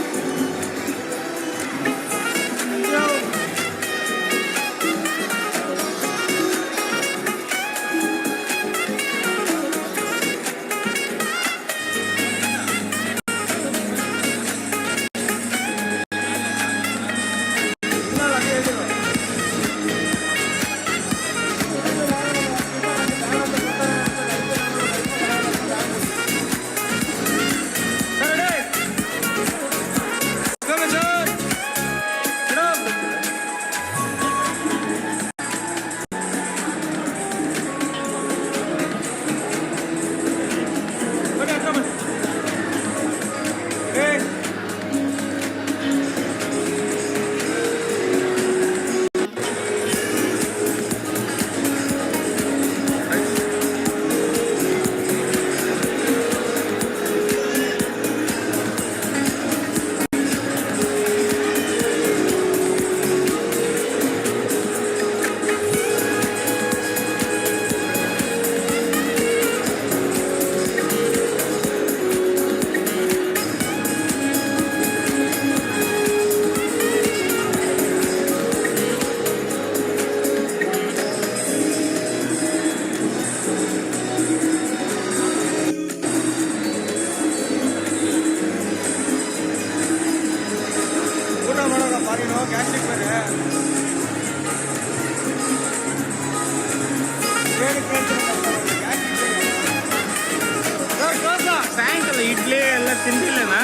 ಸಾಯಂಕಾಲ ಇಡ್ಲಿ ಎಲ್ಲ ತಿಂದಿಲ್ಲನಾ?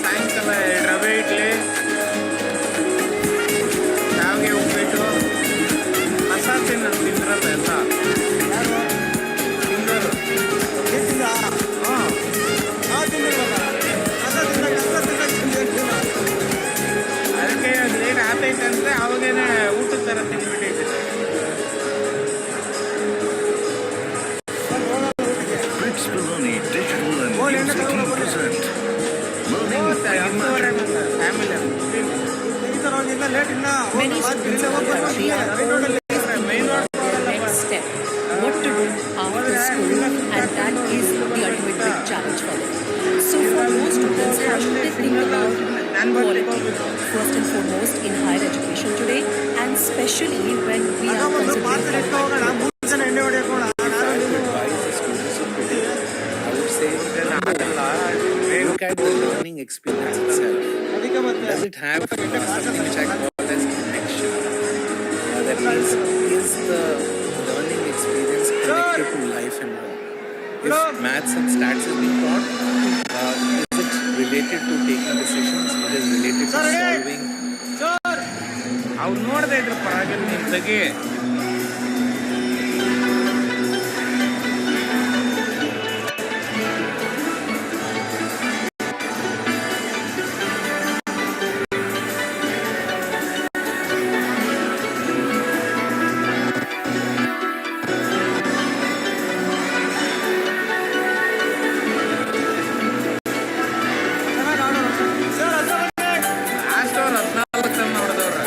ಸಾಯಂಕಾಲ ರವೆ ಇಡ್ಲಿ, ಶಾವಿಗೆ ಉಪ್ಪಿಟ್ಟು, ಮಸಾಲ ತಿಂದ್ರಲ್ಲ ಎಲ್ಲ ತಿಂದರು. ಅದಕ್ಕೆ ಲೇಟ್ ಆತೈತೆ ಅಂದರೆ ಅವಾಗೇನೆ ಊಟದ ಥರ ತಿಂದ್ಬಿಟ್ಟಿದ್ದೆ. Next step, what to do after school, and that is the ultimate big challenge for them. So for most students, how should they think about quality? First and foremost in higher education today, and especially when we are considering look at the learning experience itself. Does it have something which I call as connection? That means, is the learning experience connected to life and work? If maths and stats is being taught, is it related to taking decisions? It is related to solving. ಅವ್ರು ನೋಡದೆ ಇದ್ರ ಪರವಾಗಿಲ್ಲ ನಿಮ್ದಾಗೆ. Last ಅವ್ರು 14 ನೋಡಿದವ್ರ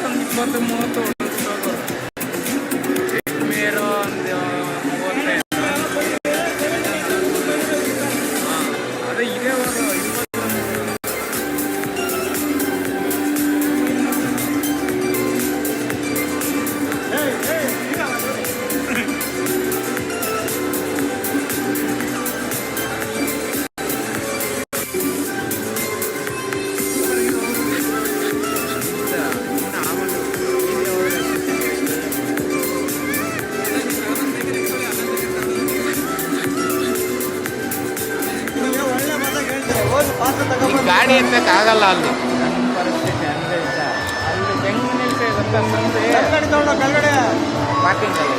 ಒಂದು 20-30 ಉಳಿಸ್ಬೋದು. ಮೇರೋ ಒಂದು 35. ಅದೇ ಇದೇ ಅವರು 20. ಗಾಡಿ ಎತ್ತಕ್ಕಾಗಲ್ಲ ಅಲ್ಲಿ ಪರಿಸ್ಥಿತಿ ಹಂಗೆ ಇಲ್ಲ. ಅಲ್ಲಿ ಹೆಂಗ್ ನಿಲ್ಸಿ ಗೊತ್ತಾ ಸಂತೆ ಪಾರ್ಕಿಂಗ್ ಅಲ್ಲಿ.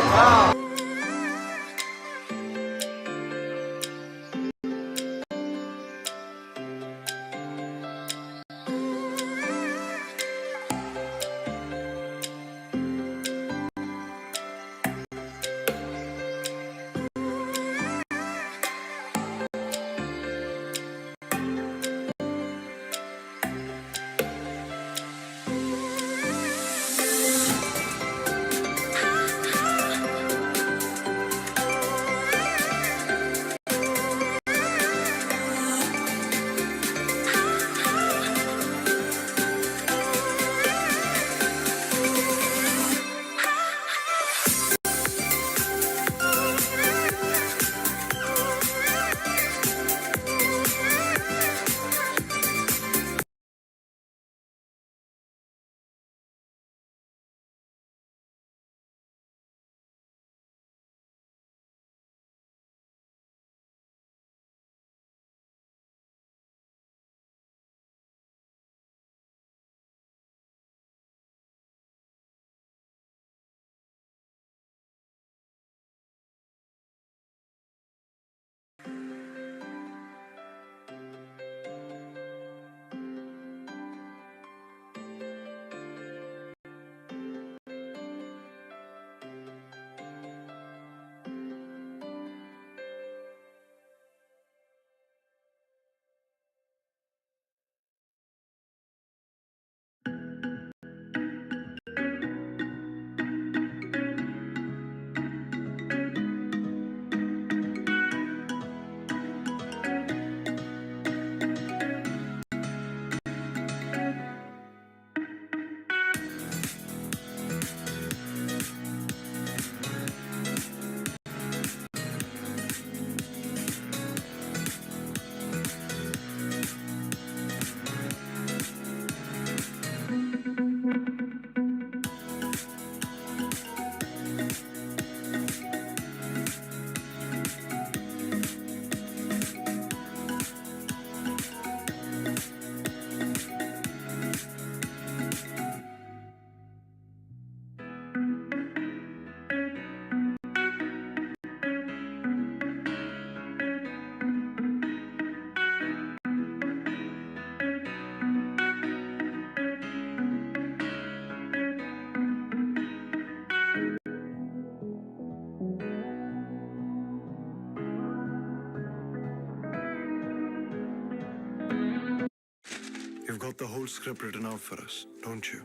You've got the whole script written out for us, don't you?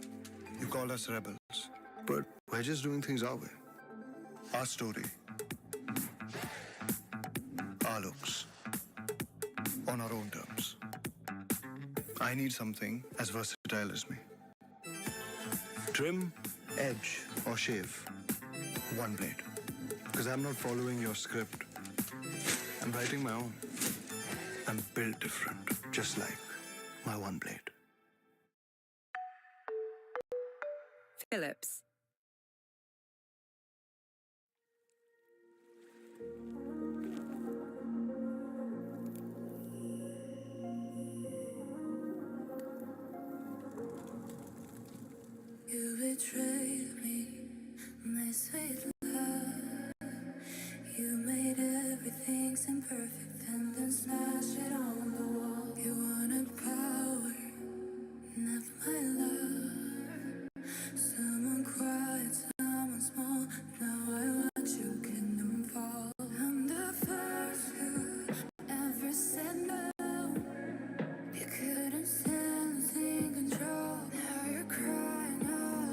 You call us rebels, but we're just doing things our way. Our story, our looks, on our own terms. I need something as versatile as me. Trim, edge, or shave, one blade. Because I'm not following your script. I'm writing my own. I'm built different, just like my one blade. Phillips. You betrayed me, my sweet love. You made everything seem perfect and then smashed it on the wall. You wanted power, not my love. Someone cried, someone small. Now I watch you kingdom fall. I'm the first who ever said no. You couldn't stand losing control. Now you're crying all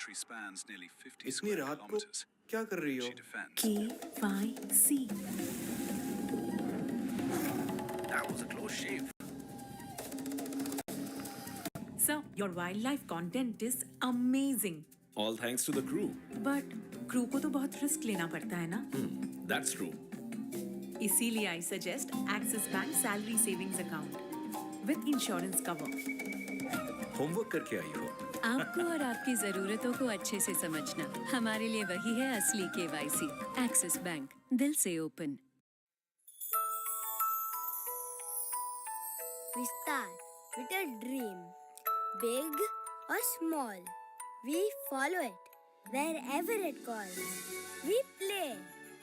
territory spans nearly 50 इतनी square रात को kilometers. क्या कर रही हो? She defends. KYC. That was a close shave. Sir, your wildlife content is amazing. All thanks to the crew. But crew को तो बहुत रिस्क लेना पड़ता है ना? That's true. इसीलिए I suggest Axis Bank Salary Savings Account with insurance cover. Homework करके आई हो? आपको और आपकी जरूरतों को अच्छे से समझना हमारे लिए वही है असली KYC. एक्सिस बैंक, दिल से open. We start with a dream, big or small. We follow it wherever it calls. We play,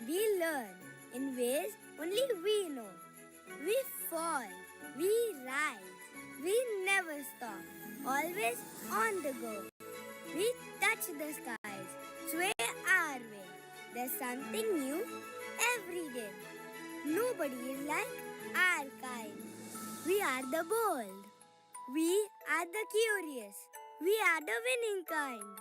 we learn in ways only we know. We fall, we rise, we never stop, always on the go. We touch the skies, sway our way. There's something new every day. Nobody is like our kind. We are the bold. We are the curious. We are the winning kind.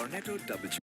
Cornetto double chocolate.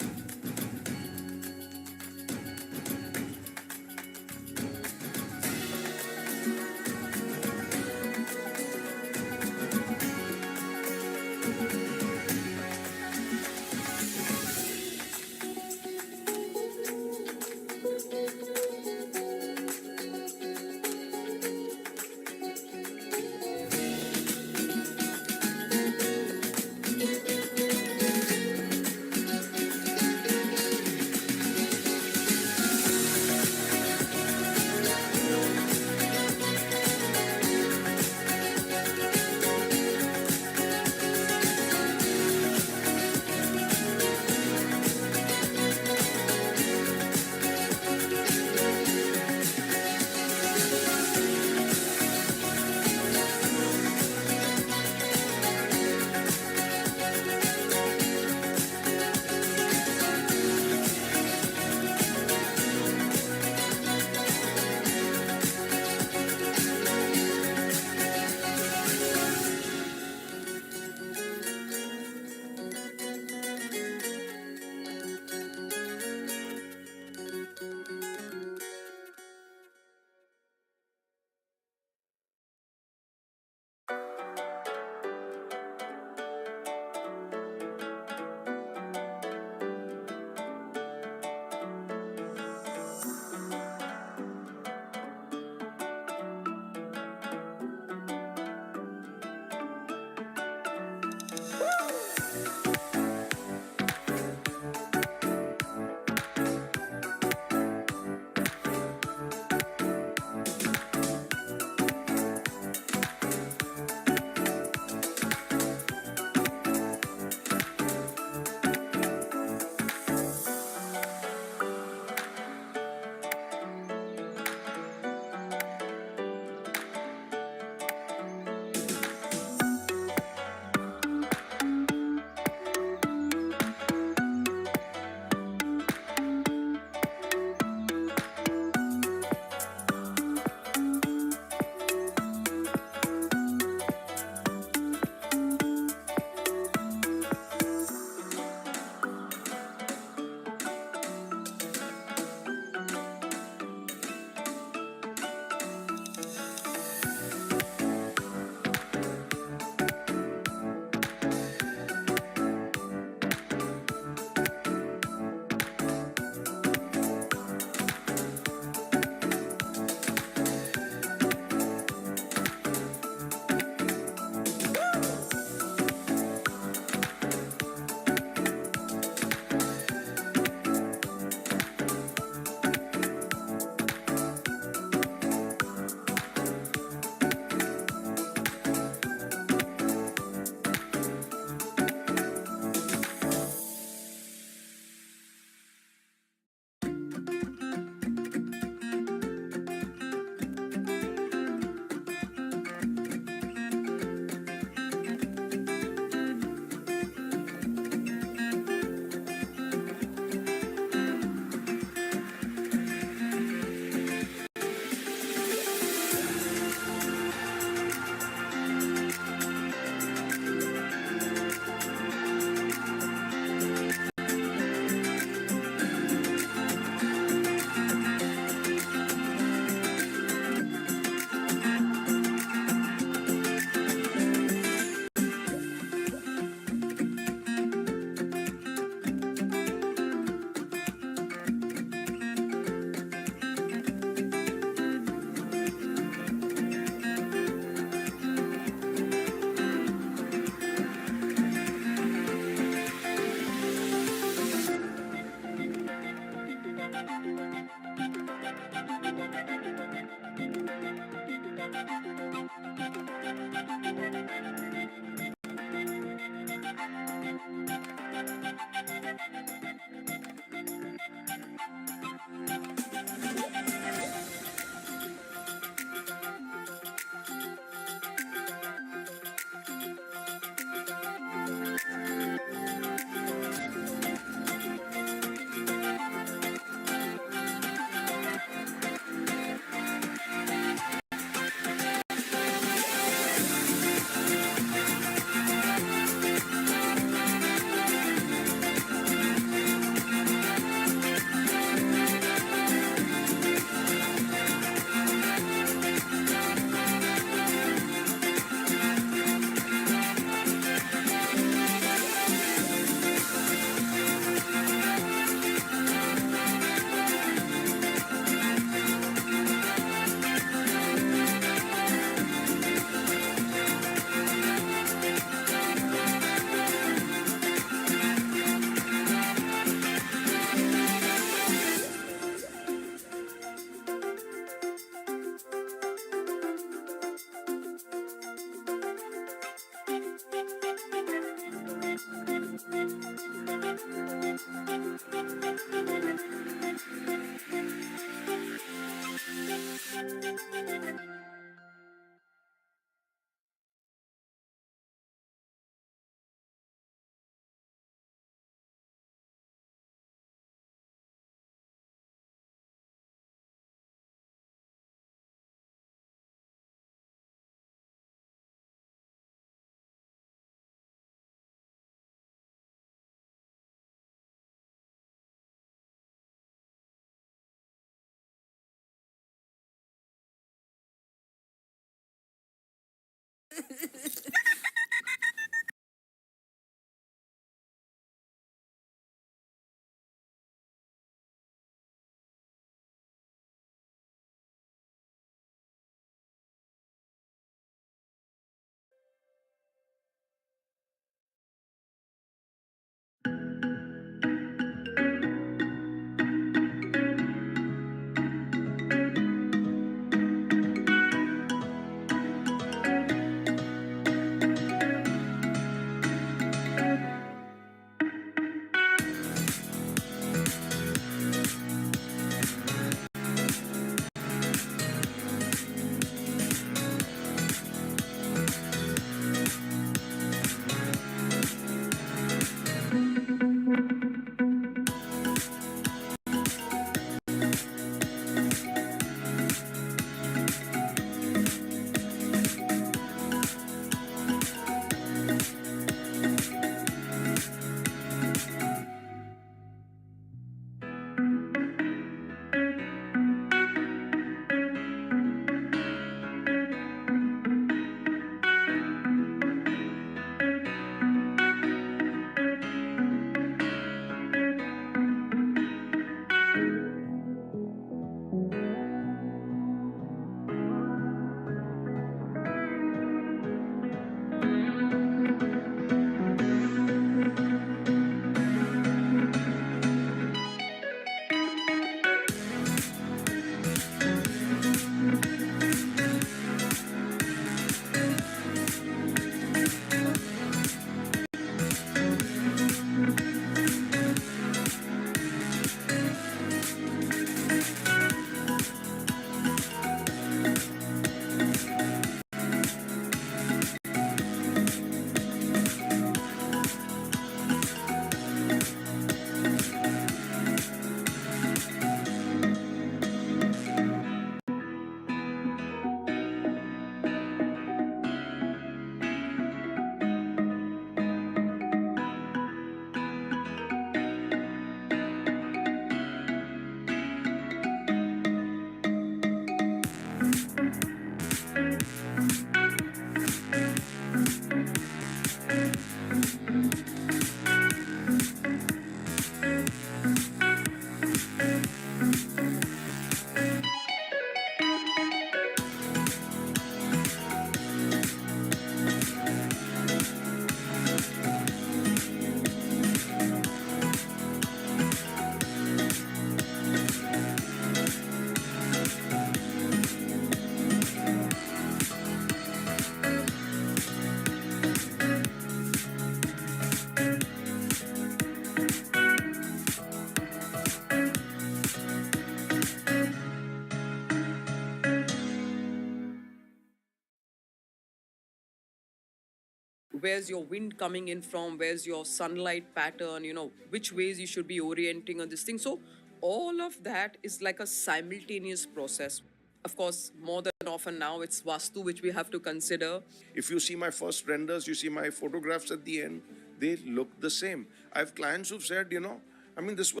Where's your wind coming in from, where's your sunlight pattern, which ways you should be orienting on this thing. So all of that is like a simultaneous process. Of course, more than often now it's vastu which we have to consider. If you see my first renders, you see my photographs at the end, they look the same. I have clients who've said, this was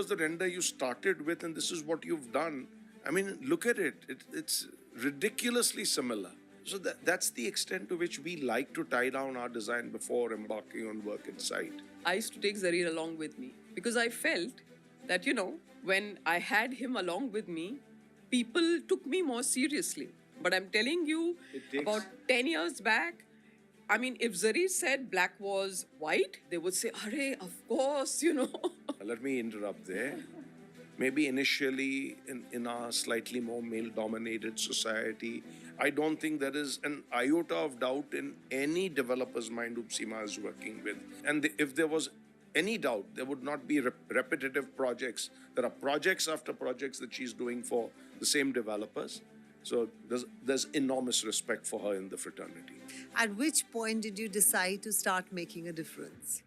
was the render you started with, and this is what you've done. I mean, look at it. It's ridiculously similar. So that's the extent to which we like to tie down our design before embarking on work in site. I used to take Zarir along with me because I felt that, when I had him along with me, people took me more seriously. But I'm telling you, about 10 years back, I mean, if Zarir said black was white, they would say, Arey, of course, Let me interrupt there. Maybe initially in our slightly more male-dominated society, I don't think there is an iota of doubt in any developer's mind whom Seema is working with. And if there was any doubt, there would not be repetitive projects. There are projects after projects that she's doing for the same developers. So there's enormous respect for her in the fraternity. At which point did you decide to start making a difference?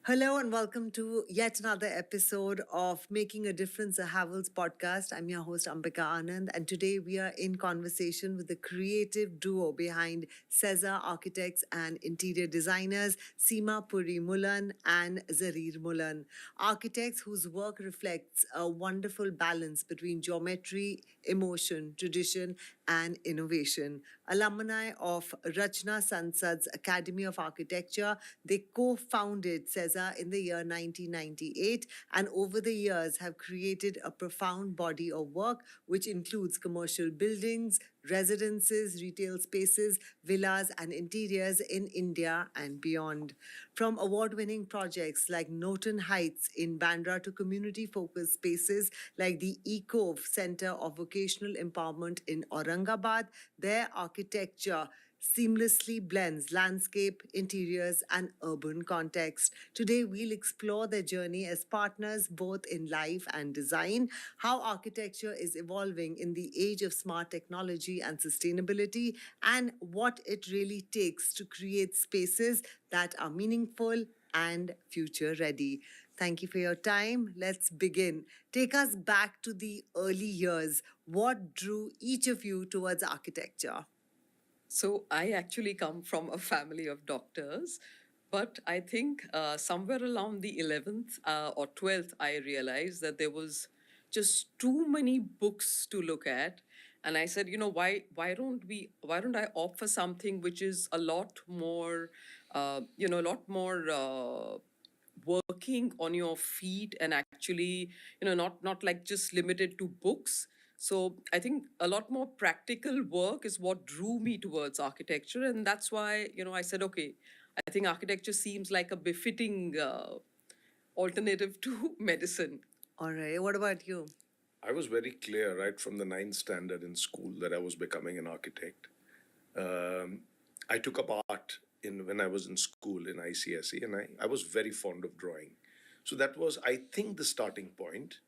Hello and welcome to yet another episode of Making a Difference, a Havells podcast. I'm your host, Ambika Anand, and today we are in conversation with the creative duo behind Cesar Architects and Interior Designers, Seema Puri Mullan and Zarir Mullan. Architects whose work reflects a wonderful balance between geometry, emotion, tradition, and innovation. Alumni of Rachna Sansad's Academy of Architecture, they co-founded Cesar in the year 1998 and over the years have created a profound body of work which includes commercial buildings, residences, retail spaces, villas, and interiors in India and beyond. From award-winning projects like Norton Heights in Bandra to community-focused spaces like the Ecove Center of Vocational Empowerment in Aurangabad, their architecture seamlessly blends landscape, interiors, and urban context. Today, we'll explore their journey as partners both in life and design, how architecture is evolving in the age of smart technology and sustainability, and what it really takes to create spaces that are meaningful and future ready. Thank you for your time. Let's begin. Take us back to the early years. What drew each of you towards architecture? So I actually come from a family of doctors, but I think somewhere around the 11th or 12th, I realized that there was just too many books to look at. And I said, why don't I opt for something which is a lot more, working on your feet and actually, not like just limited to books. So I think a lot more practical work is what drew me towards architecture. And that's why, I said, okay, I think architecture seems like a befitting alternative to medicine. All right. What about you? I was very clear right from the 9th standard in school that I was becoming an architect. I took up art when I was in school in ICSE, and I was very fond of drawing. So that was, I think, the starting point.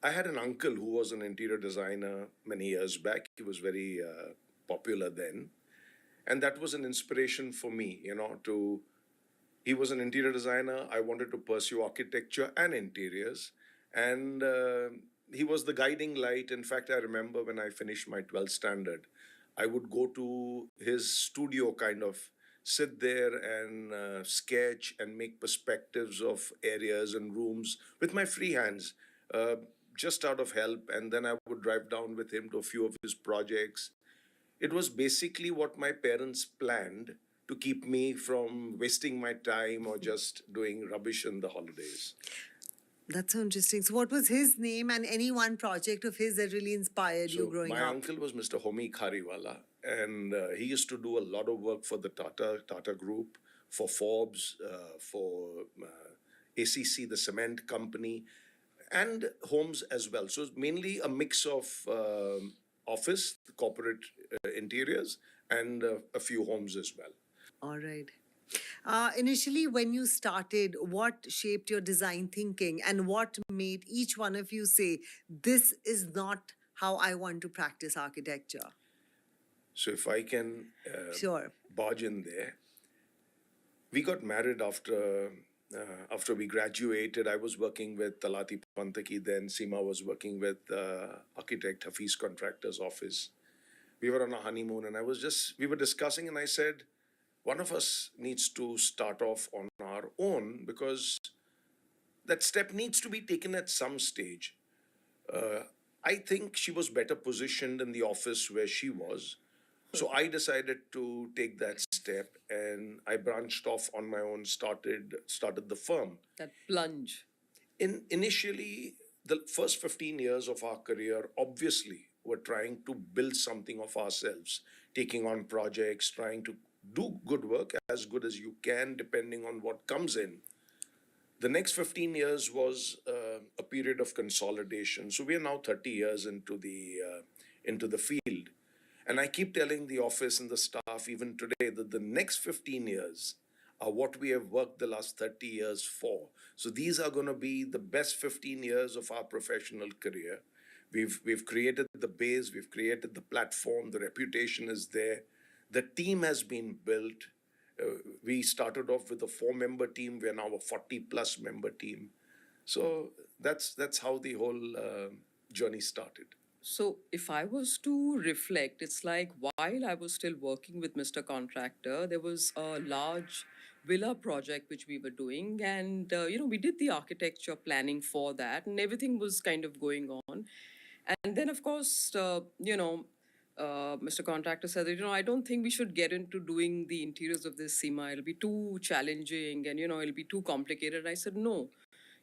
I had an uncle who was an interior designer many years back. He was very popular then. And that was an inspiration for me, he was an interior designer. I wanted to pursue architecture and interiors. And he was the guiding light. In fact, I remember when I finished my 12th standard, I would go to his studio, kind of sit there and sketch and make perspectives of areas and rooms with my free hands, just out of help. And then I would drive down with him to a few of his projects. It was basically what my parents planned to keep me from wasting my time or just doing rubbish in the holidays. That's so interesting. So what was his name and any one project of his that really inspired you growing up? My uncle was Mr. Homi Khariwala, and he used to do a lot of work for the Tata Group, for Forbes, for ACC, the cement company, and homes as well. So mainly a mix of office, corporate interiors, and a few homes as well. All right. Initially, when you started, what shaped your design thinking and what made each one of you say, this is not how I want to practice architecture? So if I can Sure. barge in there, we got married after we graduated. I was working with Talati Pantaki then. Seema was working with architect Hafiz Contractor's office. We were on a honeymoon and we were discussing and I said, one of us needs to start off on our own because that step needs to be taken at some stage. I think she was better positioned in the office where she was. So I decided to take that step and I branched off on my own, started the firm. That plunge. Initially, the first 15 years of our career, obviously, we're trying to build something of ourselves, taking on projects, trying to do good work as good as you can, depending on what comes in. The next 15 years was a period of consolidation. So we are now 30 years into the field. And I keep telling the office and the staff even today that the next 15 years are what we have worked the last 30 years for. So these are going to be the best 15 years of our professional career. We've created the base, we've created the platform, the reputation is there. The team has been built. We started off with a 4-member team. We're now a 40+ member team. So that's how the whole journey started. So if I was to reflect, it's like while I was still working with Mr. Contractor, there was a large villa project which we were doing, and we did the architecture planning for that, and everything was kind of going on. And then, of course, Mr. Contractor said that, I don't think we should get into doing the interiors of this SEMA. It'll be too challenging and, it'll be too complicated. I said, no,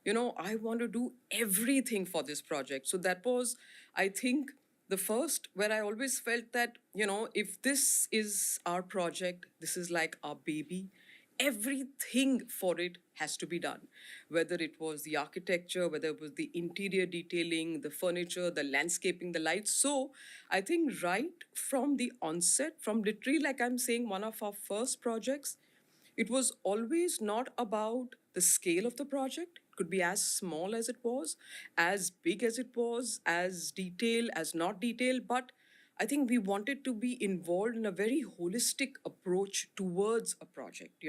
I want to do everything for this project. So that was, I think, the first where I always felt that, if this is our project, this is like our baby, everything for it has to be done. Whether it was the architecture, whether it was the interior detailing, the furniture, the landscaping, the lights. So I think right from the onset, from literally, like I'm saying, one of our first projects, it was always not about the scale of the project. It could be as small as it was, as big as it was, as detailed, as not detailed. But I think we wanted to be involved in a very holistic approach towards a project,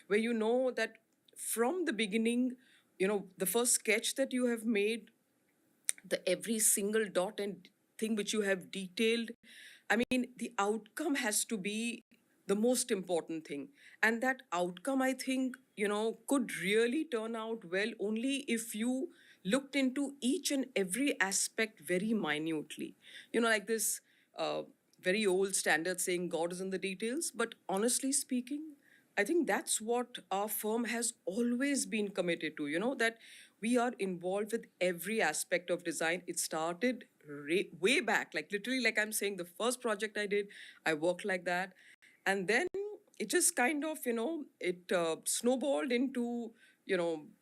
where that from the beginning, the first sketch that you have made, the every single dot and thing which you have detailed, I mean, the outcome has to be the most important thing. And that outcome, I think, could really turn out well only if you looked into each and every aspect very minutely. Like this very old standard saying, God is in the details. But honestly speaking, I think that's what our firm has always been committed to, that we are involved with every aspect of design. It started way back, like literally, like I'm saying, the first project I did, I worked like that. And then it just kind of, it snowballed into,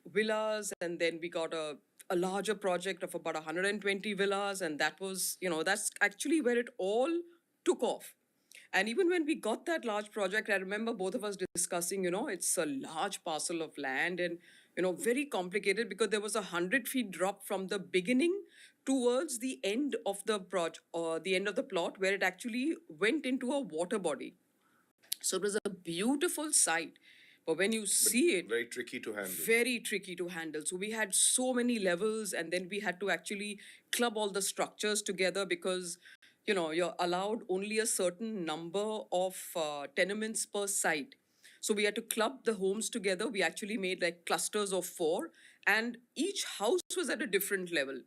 villas. And then we got a larger project of about 120 villas. And that was, that's actually where it all took off. And even when we got that large project, I remember both of us discussing, it's a large parcel of land and, very complicated because there was 100 feet drop from the beginning towards the end of the project or the end of the plot where it actually went into a water body. So it was a beautiful sight. But when you see it, very tricky to handle. Very tricky to handle. So we had so many levels, and then we had to actually club all the structures together because, you're allowed only a certain number of tenements per site. So we had to club the homes together. We actually made like clusters of 4, and each house was at a different level.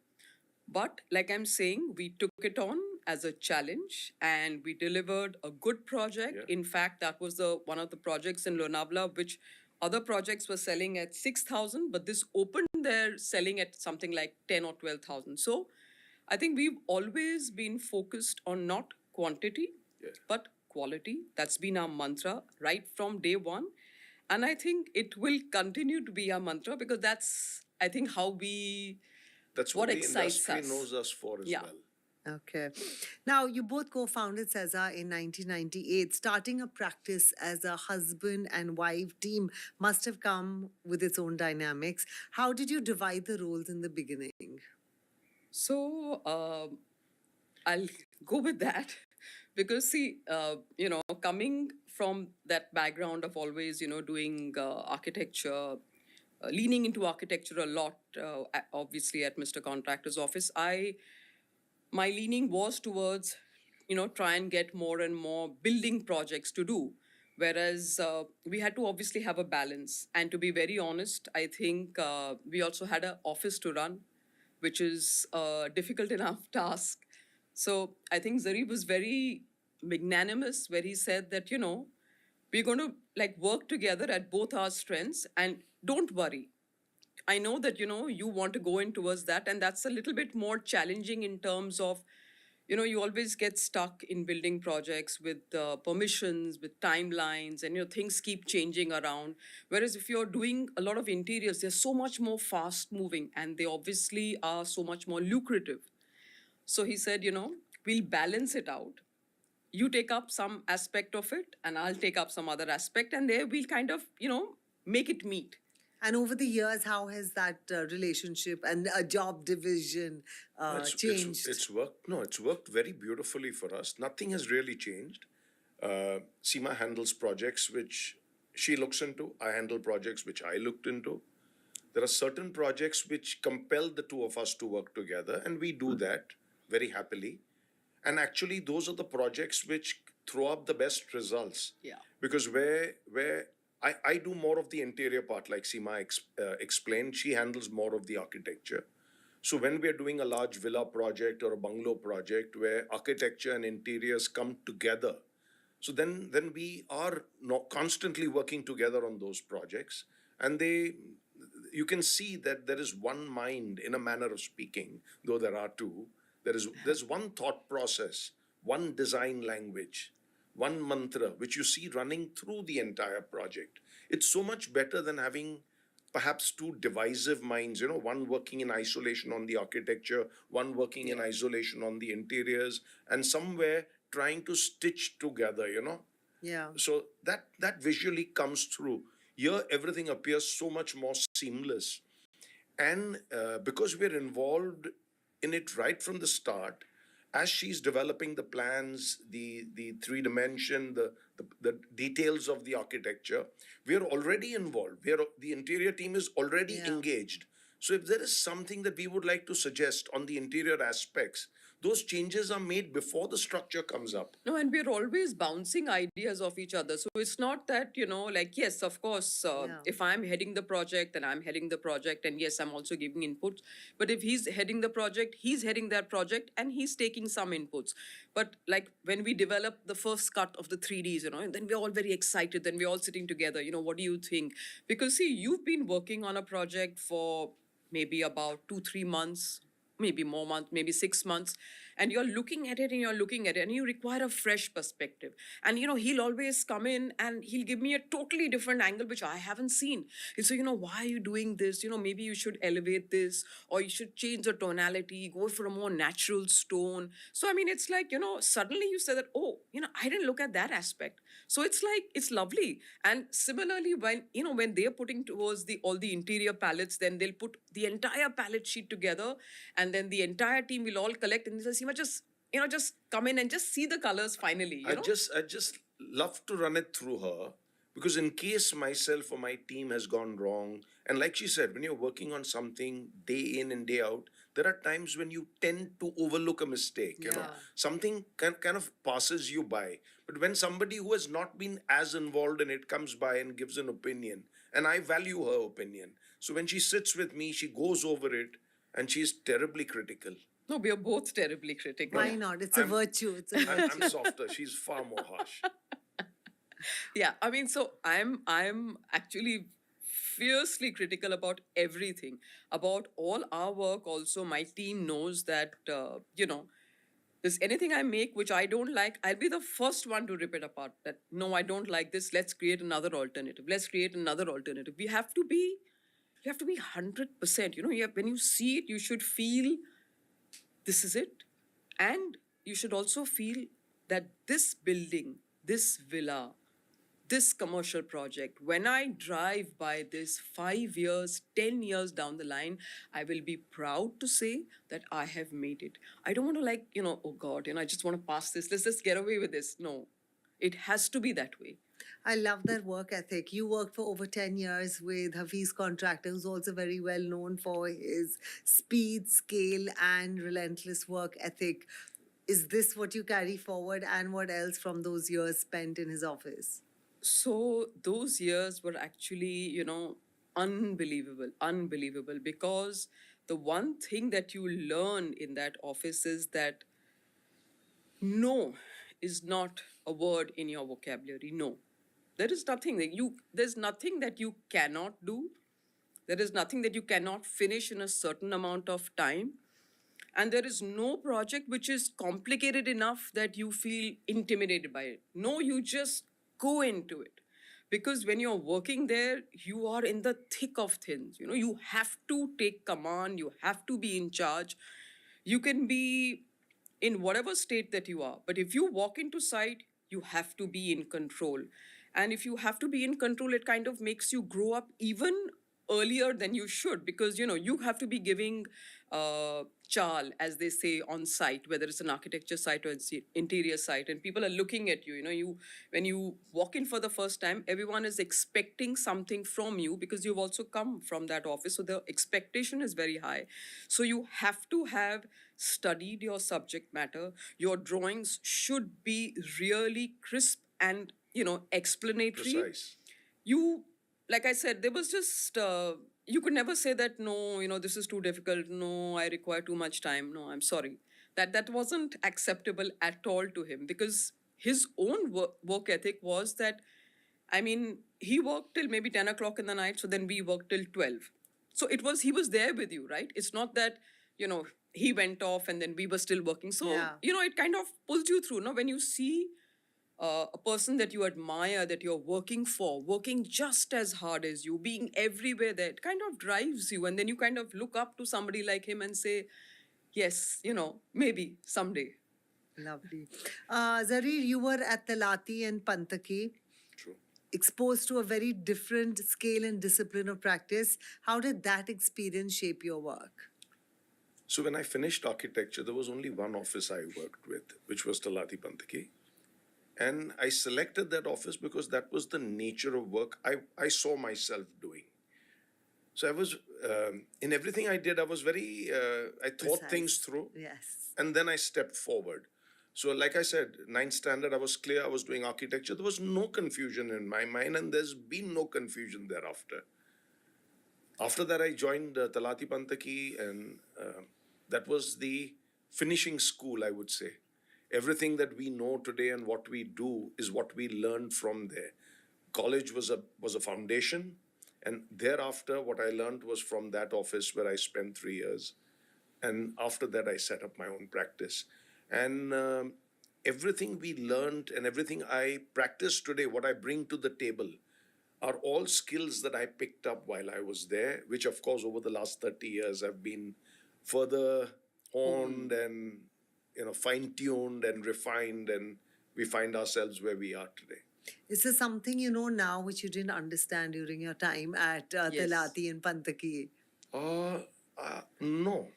But like I'm saying, we took it on as a challenge and we delivered a good project. Yeah. In fact, that was one of the projects in Lonavala, which other projects were selling at 6,000, but this opened there selling at something like 10 or 12,000. So I think we've always been focused on not quantity, but quality. That's been our mantra right from day one. And I think it will continue to be our mantra because that's, I think, how we... That's what the industry knows us for as well. Okay. Now, you both co founded CESA in 1998. Starting a practice as a husband and wife team must have come with its own dynamics. How did you divide the roles in the beginning? So I'll go with that because see, coming from that background of always, doing architecture, leaning into architecture a lot, obviously at Mr. Contractor's office, my leaning was towards, try and get more and more building projects to do. Whereas we had to obviously have a balance. And to be very honest, I think we also had an office to run, which is a difficult enough task. So I think Zarif was very magnanimous where he said that, we're going to like work together at both our strengths and don't worry. I know that you want to go in towards that, and that's a little bit more challenging in terms of you always get stuck in building projects with permissions, with timelines, and things keep changing around. Whereas if you're doing a lot of interiors, they're so much more fast moving, and they obviously are so much more lucrative. So he said, we'll balance it out. You take up some aspect of it, and I'll take up some other aspect, and there we'll kind of make it meet. And over the years, how has that relationship and job division changed? It's worked. No, it's worked very beautifully for us. Nothing has really changed. Seema handles projects which she looks into. I handle projects which I looked into. There are certain projects which compel the two of us to work together, and we do that very happily. And actually, those are the projects which throw up the best results. Yeah. Because where I do more of the interior part, like Seema explained. She handles more of the architecture. So when we are doing a large villa project or a bungalow project where architecture and interiors come together, so then we are constantly working together on those projects, and you can see that there is one mind in a manner of speaking, though there are two. There's one thought process, one design language, one mantra, which you see running through the entire project. It's so much better than having perhaps two divisive minds, one working in isolation on the architecture, one working in isolation on the interiors, and somewhere trying to stitch together, Yeah. So that visually comes through. Here, everything appears so much more seamless. And because we're involved in it right from the start, as she's developing the plans, the three dimension, the details of the architecture, we are already involved. The interior team is already engaged. So if there is something that we would like to suggest on the interior aspects, those changes are made before the structure comes up. No, and we're always bouncing ideas off each other. So it's not that, like, yes, of course, if I'm heading the project, then I'm heading the project. And yes, I'm also giving inputs. But if he's heading the project, he's heading that project and he's taking some inputs. But like when we develop the first cut of the 3Ds, and then we're all very excited. Then we're all sitting together, what do you think? Because see, you've been working on a project for maybe about 2-3 months, maybe more months, maybe 6 months, and you're looking at it and you require a fresh perspective. And he'll always come in and he'll give me a totally different angle which I haven't seen. He'll say, why are you doing this? Maybe you should elevate this, or you should change the tonality, go for a more natural stone. So I mean, it's like, suddenly you say that, oh, I didn't look at that aspect. So it's like, it's lovely. And similarly, when they're putting towards all the interior palettes, then they'll put the entire palette sheet together, and then the entire team will all collect and they'll say, Seema, just come in and just see the colors finally. I just love to run it through her, because in case myself or my team has gone wrong, and like she said, when you're working on something day in and day out, there are times when you tend to overlook a mistake. Something kind of passes you by. But when somebody who has not been as involved in it comes by and gives an opinion, and I value her opinion, so when she sits with me, she goes over it, and she's terribly critical. No, we are both terribly critical. Why not? It's a virtue. It's a virtue. I'm softer. She's far more harsh. Yeah, I mean, so I'm actually fiercely critical about everything, about all our work. Also, my team knows that there's anything I make which I don't like, I'll be the first one to rip it apart. That no, I don't like this. Let's create another alternative. Let's create another alternative. You have to be 100%. When you see it, you should feel this is it. And you should also feel that this building, this villa, this commercial project, when I drive by this 5 years, 10 years down the line, I will be proud to say that I have made it. I don't want to, like, oh God, I just want to pass this. Let's just get away with this. No, it has to be that way. I love that work ethic. You worked for over 10 years with Hafiz Contractor, who's also very well known for his speed, scale, and relentless work ethic. Is this what you carry forward, and what else from those years spent in his office? So those years were actually, unbelievable, because the one thing that you learn in that office is that no is not a word in your vocabulary. No. There's nothing that you cannot do. There is nothing that you cannot finish in a certain amount of time. And there is no project which is complicated enough that you feel intimidated by it. No, you just go into it. Because when you're working there, you are in the thick of things. You have to take command, you have to be in charge. You can be in whatever state that you are, but if you walk into site, you have to be in control. And if you have to be in control, it kind of makes you grow up even earlier than you should, because you have to be giving chal, as they say, on site, whether it's an architecture site or it's interior site, and people are looking at you. You when you walk in for the first time, everyone is expecting something from you, because you've also come from that office, so the expectation is very high. So you have to have studied your subject matter. Your drawings should be really crisp and explanatory. Precise. You, like I said, there was just you could never say that, no, this is too difficult, no, I require too much time. No, I'm sorry, that wasn't acceptable at all to him, because his own work ethic was that, he worked till maybe 10 o'clock in the night, so then we worked till 12. So he was there with you, right? It's not that he went off and then we were still working. So it kind of pulls you through. When you see a person that you admire, that you're working for, working just as hard as you, being everywhere there, it kind of drives you. And then you kind of look up to somebody like him and say, yes, maybe someday. Lovely. Zarir, you were at Talati and Pantaki. True. Exposed to a very different scale and discipline of practice. How did that experience shape your work? So when I finished architecture, there was only one office I worked with, which was Talati Pantaki. And I selected that office because that was the nature of work I saw myself doing. So I was, in everything I did, I was very, I thought Precise. things through. Yes. And then I stepped forward. So like I said, 9th standard, I was clear I was doing architecture. There was no confusion in my mind, and there's been no confusion thereafter. After that, I joined Talati Pantaki, and that was the finishing school, I would say. Everything that we know today and what we do is what we learned from there. College was a foundation, and thereafter what I learned was from that office where I spent 3 years. And after that, I set up my own practice. And everything we learned and everything I practice today, what I bring to the table, are all skills that I picked up while I was there, which of course over the last 30 years have been further honed and fine-tuned and refined, and we find ourselves where we are today. Is there something you know now which you didn't understand during your time at Talati and Pantaki? No,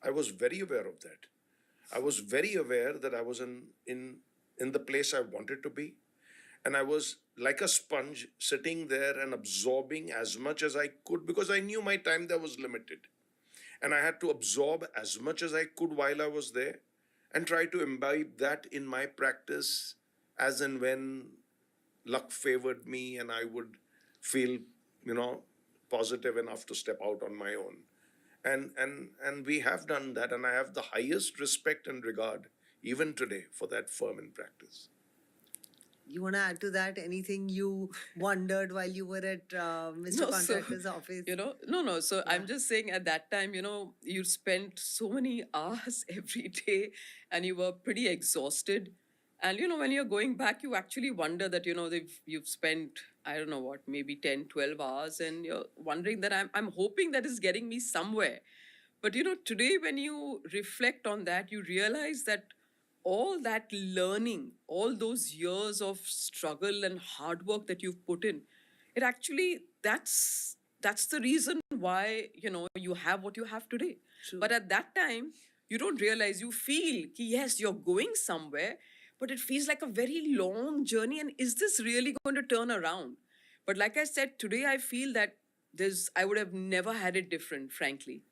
I was very aware of that. I was very aware that I was in the place I wanted to be. And I was like a sponge sitting there and absorbing as much as I could, because I knew my time there was limited. And I had to absorb as much as I could while I was there and try to imbibe that in my practice as and when luck favored me and I would feel, positive enough to step out on my own. And we have done that, and I have the highest respect and regard even today for that firm in practice. You want to add to that? Anything you wondered while you were at Mr. Contractor's office? No. So I'm just saying, at that time, you spent so many hours every day and you were pretty exhausted. And, when you're going back, you actually wonder that, you've spent, I don't know what, maybe 10, 12 hours, and you're wondering that I'm hoping that is getting me somewhere. But today when you reflect on that, you realize that all that learning, all those years of struggle and hard work that you've put in, it actually that's the reason why you have what you have today. But at that time, you don't realize, you feel ki, yes, you're going somewhere, but it feels like a very long journey. And is this really going to turn around? But like I said, today I feel that I would have never had it different, frankly.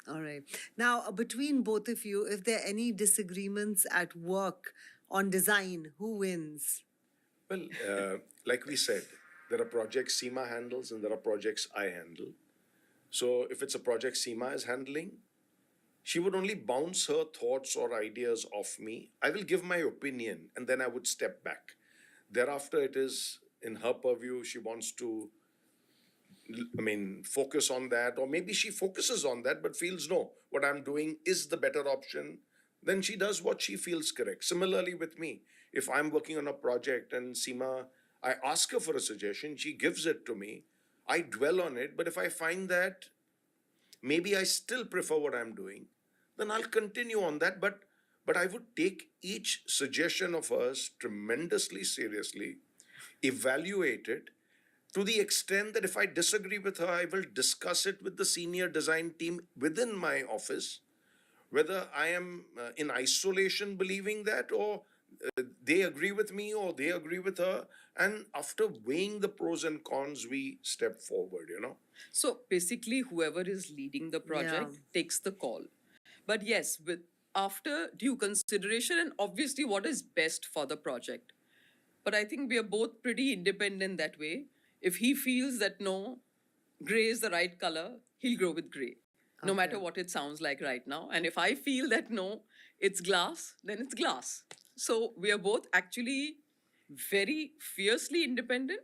All right. Now, between both of you, if there are any disagreements at work on design, who wins? Well, like we said, there are projects Seema handles and there are projects I handle. So if it's a project Seema is handling, she would only bounce her thoughts or ideas off me. I will give my opinion and then I would step back. Thereafter, it is in her purview. She wants to, focus on that, or maybe she focuses on that but feels no, what I'm doing is the better option. Then she does what she feels correct. Similarly with me, if I'm working on a project and Seema, I ask her for a suggestion, she gives it to me. I dwell on it, but if I find that maybe I still prefer what I'm doing, then I'll continue on that. But I would take each suggestion of hers tremendously seriously, evaluate it, to the extent that if I disagree with her, I will discuss it with the senior design team within my office, whether I am in isolation believing that, or they agree with me or they agree with her. And after weighing the pros and cons, we step forward, So basically, whoever is leading the project takes the call. But yes, with after due consideration and obviously what is best for the project. But I think we are both pretty independent that way. If he feels that no, gray is the right color, he'll go with gray, no matter what it sounds like right now. And if I feel that no, it's glass, then it's glass. So we are both actually very fiercely independent.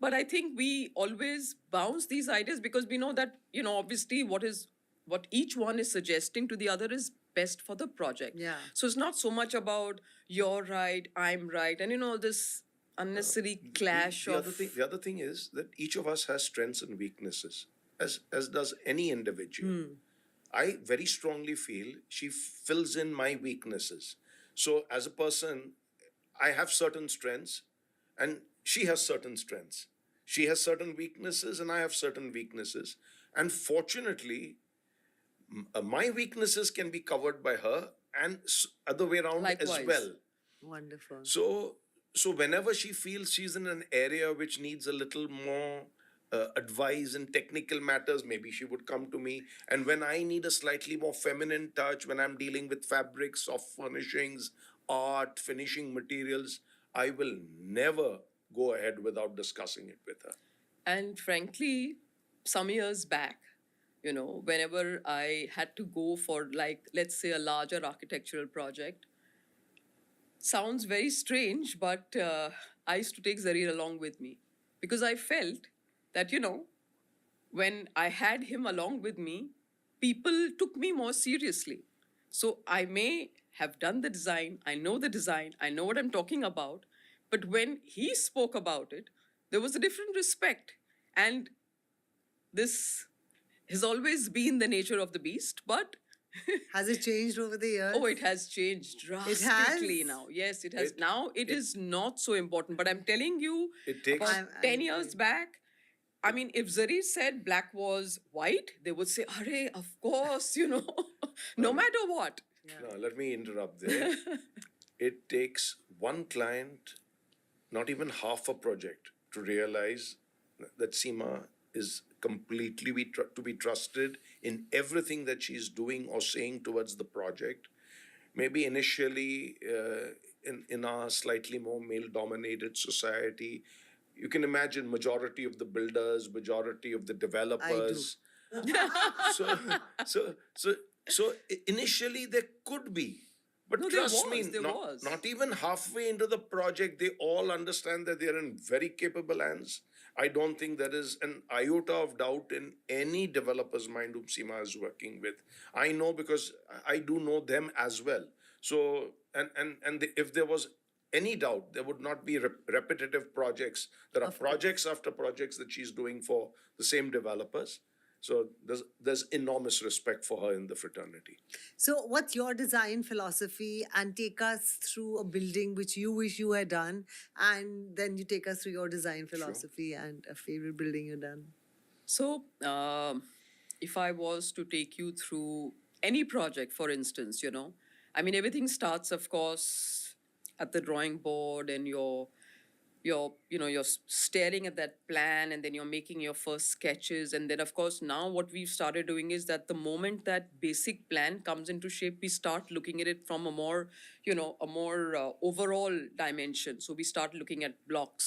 But I think we always bounce these ideas because we know that, obviously what each one is suggesting to the other is best for the project. Yeah. So it's not so much about you're right, I'm right, and this unnecessary clash the of. The other thing is that each of us has strengths and weaknesses, as does any individual. I very strongly feel she fills in my weaknesses. So as a person, I have certain strengths and she has certain strengths. She has certain weaknesses and I have certain weaknesses. And fortunately, my weaknesses can be covered by her and other way around as Likewise. well. Wonderful. So whenever she feels she's in an area which needs a little more advice in technical matters, maybe she would come to me. And when I need a slightly more feminine touch, when I'm dealing with fabrics, soft furnishings, art, finishing materials, I will never go ahead without discussing it with her. And frankly, some years back, whenever I had to go for, like, let's say a larger architectural project, sounds very strange, but I used to take Zarir along with me because I felt that, when I had him along with me, people took me more seriously. So I may have done the design, I know what I'm talking about, but when he spoke about it, there was a different respect. And this has always been the nature of the beast, but has it changed over the years? Oh, it has changed drastically now. Yes, it has. Now it is not so important. But I'm telling you, it takes about 10 years back, I mean, if Zari said black was white, they would say, "Arey, of course, no matter what." No, let me interrupt there. It takes one client, not even half a project, to realize that Seema is completely to be trusted in everything that she's doing or saying towards the project. Maybe initially, in our slightly more male-dominated society, you can imagine majority of the builders, majority of the developers. So initially there could be. But No, trust there me, was. not even halfway into the project, they all understand that they're in very capable hands. I don't think there is an iota of doubt in any developer's mind whom Seema is working with. I know because I do know them as well. So, if there was any doubt, there would not be repetitive projects. There are projects after projects that she's doing for the same developers. So there's enormous respect for her in the fraternity. So, what's your design philosophy? And take us through a building which you wish you had done, and then you take us through your design philosophy and a favorite building you've done. So, if I was to take you through any project, for instance, I mean, everything starts, of course, at the drawing board, and you're staring at that plan, and then you're making your first sketches, and then of course now what we've started doing is that the moment that basic plan comes into shape, we start looking at it from a more overall dimension. So we start looking at block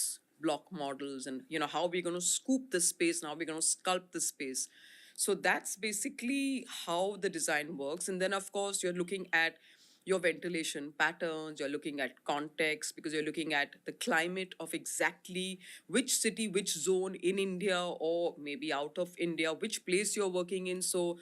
models, and how we're going to scoop the space, and how we're going to sculpt the space. So that's basically how the design works. And then of course you're looking at your ventilation patterns, you're looking at context, because you're looking at the climate of exactly which city, which zone in India, or maybe out of India, which place you're working in. So,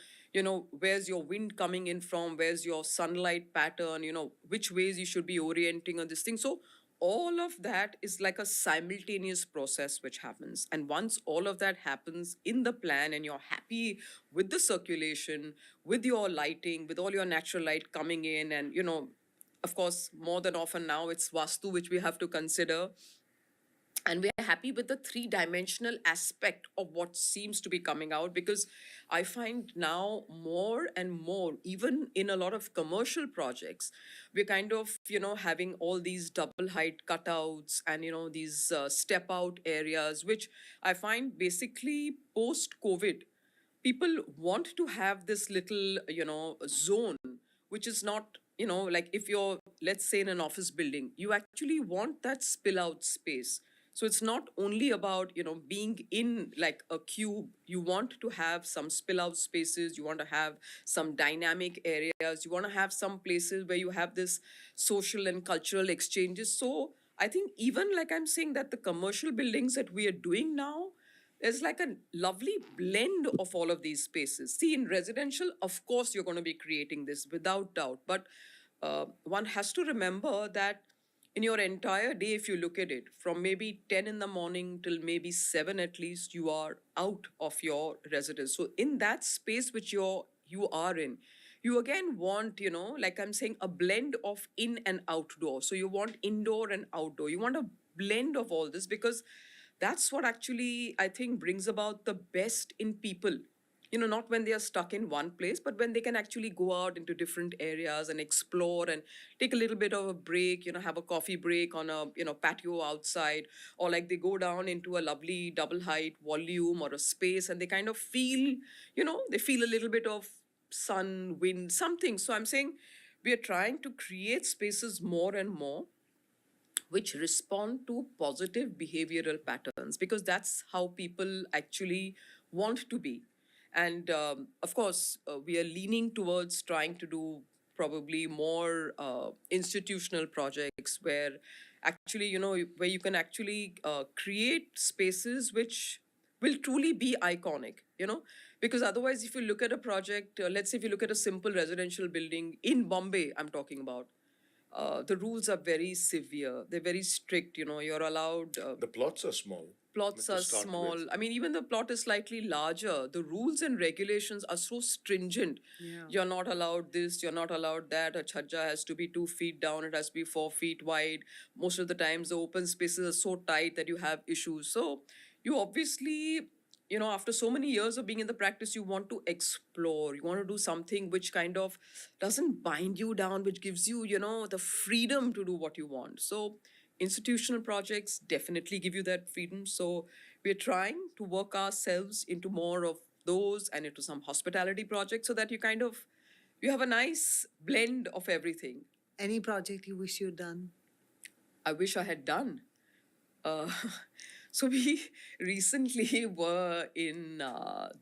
where's your wind coming in from, where's your sunlight pattern, which ways you should be orienting on this thing. So all of that is like a simultaneous process which happens. And once all of that happens in the plan, and you're happy with the circulation, with your lighting, with all your natural light coming in, and of course, more than often now it's vastu which we have to consider, and we're happy with the three-dimensional aspect of what seems to be coming out. Because I find now more and more, even in a lot of commercial projects, we're kind of having all these double height cutouts, and these step out areas, which I find basically post COVID, people want to have this little zone, which is not like, if you're, let's say, in an office building, you actually want that spill out space. So it's not only about being in like a cube. You want to have some spill out spaces, you want to have some dynamic areas, you want to have some places where you have this social and cultural exchanges. So I think, even like I'm saying, that the commercial buildings that we are doing now, there's like a lovely blend of all of these spaces. See, in residential, of course, you're going to be creating this without doubt. But one has to remember that in your entire day, if you look at it, from maybe 10 in the morning till maybe 7 at least, you are out of your residence. So in that space which you are in, you again want, like I'm saying, a blend of in and outdoor. So you want indoor and outdoor. You want a blend of all this, because that's what actually I think brings about the best in people. Not when they are stuck in one place, but when they can actually go out into different areas and explore and take a little bit of a break, have a coffee break on a, patio outside, or like they go down into a lovely double height volume or a space, and they kind of feel, they feel a little bit of sun, wind, something. So I'm saying we are trying to create spaces more and more which respond to positive behavioral patterns, because that's how people actually want to be. And of course, we are leaning towards trying to do probably more institutional projects, where actually, where you can actually create spaces which will truly be iconic, because otherwise, if you look at a project, let's say if you look at a simple residential building in Bombay, I'm talking about, the rules are very severe. They're very strict. You're allowed. The plots are small. Plots to are start small. with. I mean, even the plot is slightly larger. The rules and regulations are so stringent. Yeah. You're not allowed this, you're not allowed that. A chhajja has to be 2 feet down, it has to be 4 feet wide. Most of the times, the open spaces are so tight that you have issues. So, you obviously, after so many years of being in the practice, you want to explore. You want to do something which kind of doesn't bind you down, which gives you, the freedom to do what you want. So, institutional projects definitely give you that freedom. So we're trying to work ourselves into more of those, and into some hospitality projects, so that you have a nice blend of everything. Any project you wish you'd done? I wish I had done. Uh, so we recently were in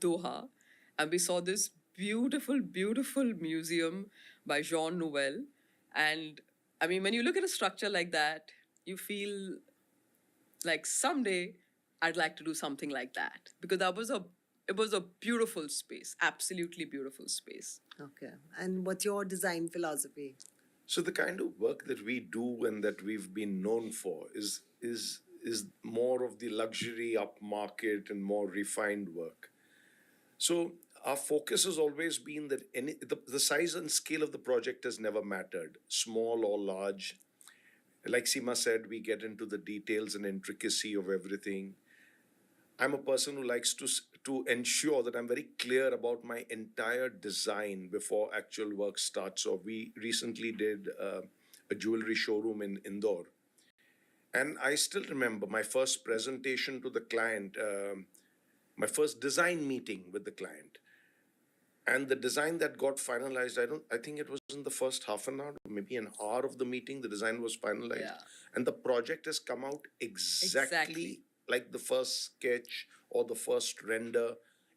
Doha, and we saw this beautiful, beautiful museum by Jean Nouvel. And I mean, when you look at a structure like that, you feel like someday I'd like to do something like that, because it was a beautiful space, absolutely beautiful space. Okay. And what's your design philosophy? So the kind of work that we do and that we've been known for is more of the luxury upmarket and more refined work. So our focus has always been that the size and scale of the project has never mattered, small or large. Like Seema said, we get into the details and intricacy of everything. I'm a person who likes to ensure that I'm very clear about my entire design before actual work starts. So we recently did a jewelry showroom in Indore, and I still remember my first presentation to the client, my first design meeting with the client, and the design that got finalized. I think it was in the first half an hour, maybe an hour of the meeting. The design was finalized, and the project has come out exactly like the first sketch or the first render,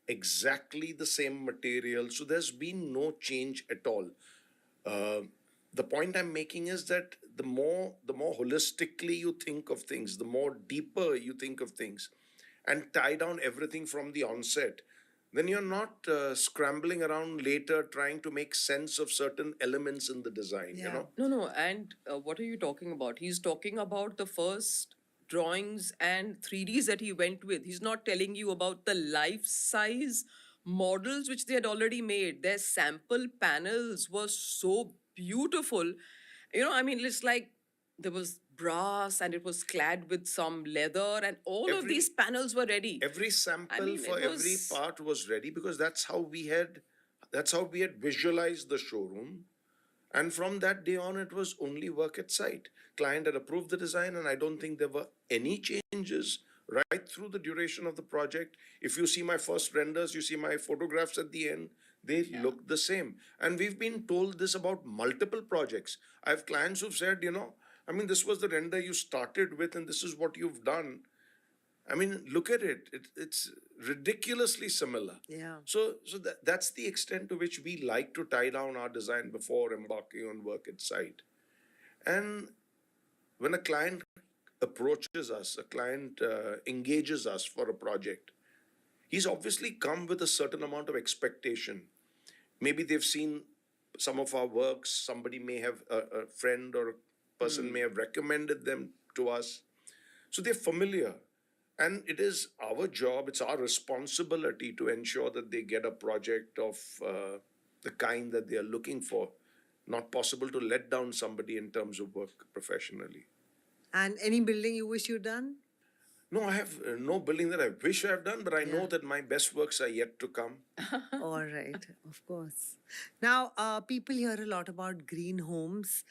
exactly the same material. So there's been no change at all. The point I'm making is that the more holistically you think of things, the more deeper you think of things, and tie down everything from the onset, then you're not scrambling around later trying to make sense of certain elements in the design. You know. No. And what are you talking about? He's talking about the first drawings and 3Ds that he went with. He's not telling you about the life size models which they had already made. Their sample panels were so beautiful. I mean, it's like there was brass and it was clad with some leather, and all of these panels were ready. Every sample for it every was- part was ready, because that's how we had visualized the showroom. And from that day on, it was only work at site. Client had approved the design, and I don't think there were any changes right through the duration of the project. If you see my first renders, you see my photographs at the end, they look the same. And we've been told this about multiple projects. I have clients who've said, I mean, this was the render you started with, and this is what you've done. I mean, look at it. It's ridiculously similar. Yeah. So that's the extent to which we like to tie down our design before embarking on work at site. And when a client approaches us, a client engages us for a project, he's obviously come with a certain amount of expectation. Maybe they've seen some of our works. Somebody may have, a friend or a person may have recommended them to us. So they're familiar. And it is our job, it's our responsibility to ensure that they get a project of the kind that they are looking for. Not possible to let down somebody in terms of work professionally. And any building you wish you'd done? No, I have no building that I wish I've done, but I know that my best works are yet to come. All right, of course. Now, people hear a lot about green homes,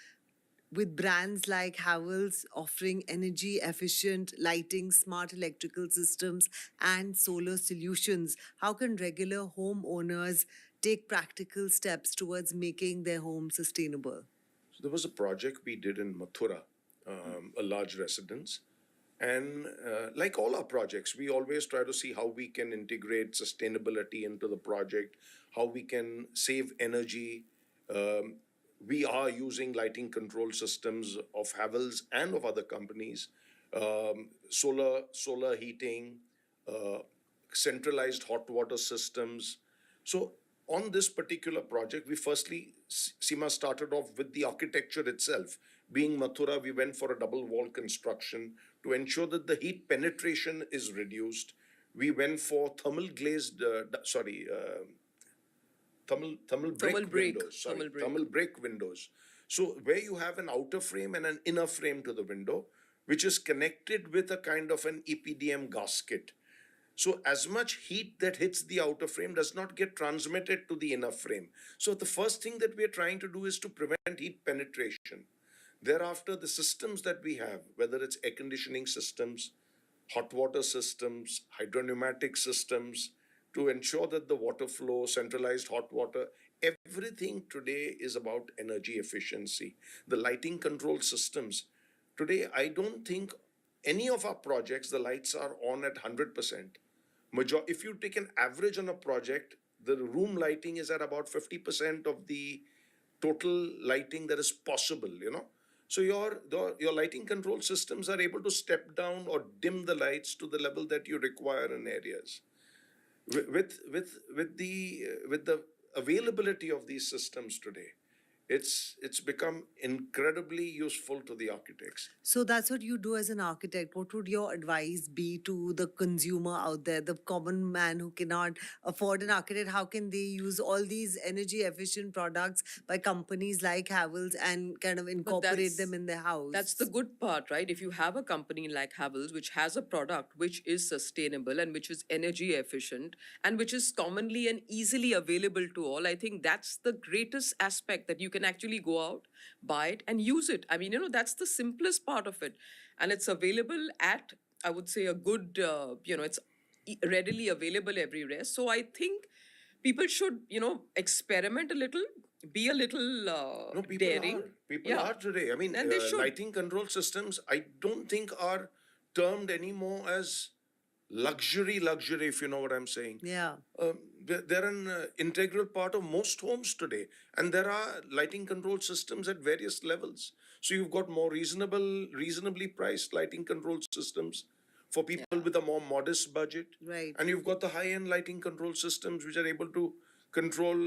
with brands like Havells offering energy efficient lighting, smart electrical systems, and solar solutions. How can regular homeowners take practical steps towards making their home sustainable? So there was a project we did in Mathura, a large residence. And like all our projects, we always try to see how we can integrate sustainability into the project, how we can save energy. We are using lighting control systems of Havells and of other companies, solar heating, centralized hot water systems. So on this particular project, we firstly, Seema started off with the architecture itself. Being Mathura, we went for a double wall construction to ensure that the heat penetration is reduced. We went for thermal glazed, thermal brick windows. Thermal brick windows. So where you have an outer frame and an inner frame to the window, which is connected with a kind of an EPDM gasket. So as much heat that hits the outer frame does not get transmitted to the inner frame. So the first thing that we are trying to do is to prevent heat penetration. Thereafter, the systems that we have, whether it's air conditioning systems, hot water systems, hydropneumatic systems, to ensure that the water flow, centralized hot water, everything today is about energy efficiency. The lighting control systems, today I don't think any of our projects, the lights are on at 100%. If you take an average on a project, the room lighting is at about 50% of the total lighting that is possible. So your lighting control systems are able to step down or dim the lights to the level that you require in areas. With the availability of these systems today, it's become incredibly useful to the architects. So that's what you do as an architect. What would your advice be to the consumer out there, the common man who cannot afford an architect? How can they use all these energy efficient products by companies like Havells and kind of incorporate them in their house? That's the good part, right? If you have a company like Havells, which has a product which is sustainable and which is energy efficient and which is commonly and easily available to all, I think that's the greatest aspect, that you can actually go out, buy it, and use it. I mean, that's the simplest part of it. And it's available at, I would say, a good, it's readily available everywhere. So I think people should, experiment a little, be a little No, people daring. are. People are today. I mean, And they should. lighting control systems, I don't think are termed anymore as luxury, if you know what I'm saying. Yeah. They're an integral part of most homes today. And there are lighting control systems at various levels. So you've got more reasonably priced lighting control systems for people with a more modest budget. Right. And you've got the high-end lighting control systems which are able to control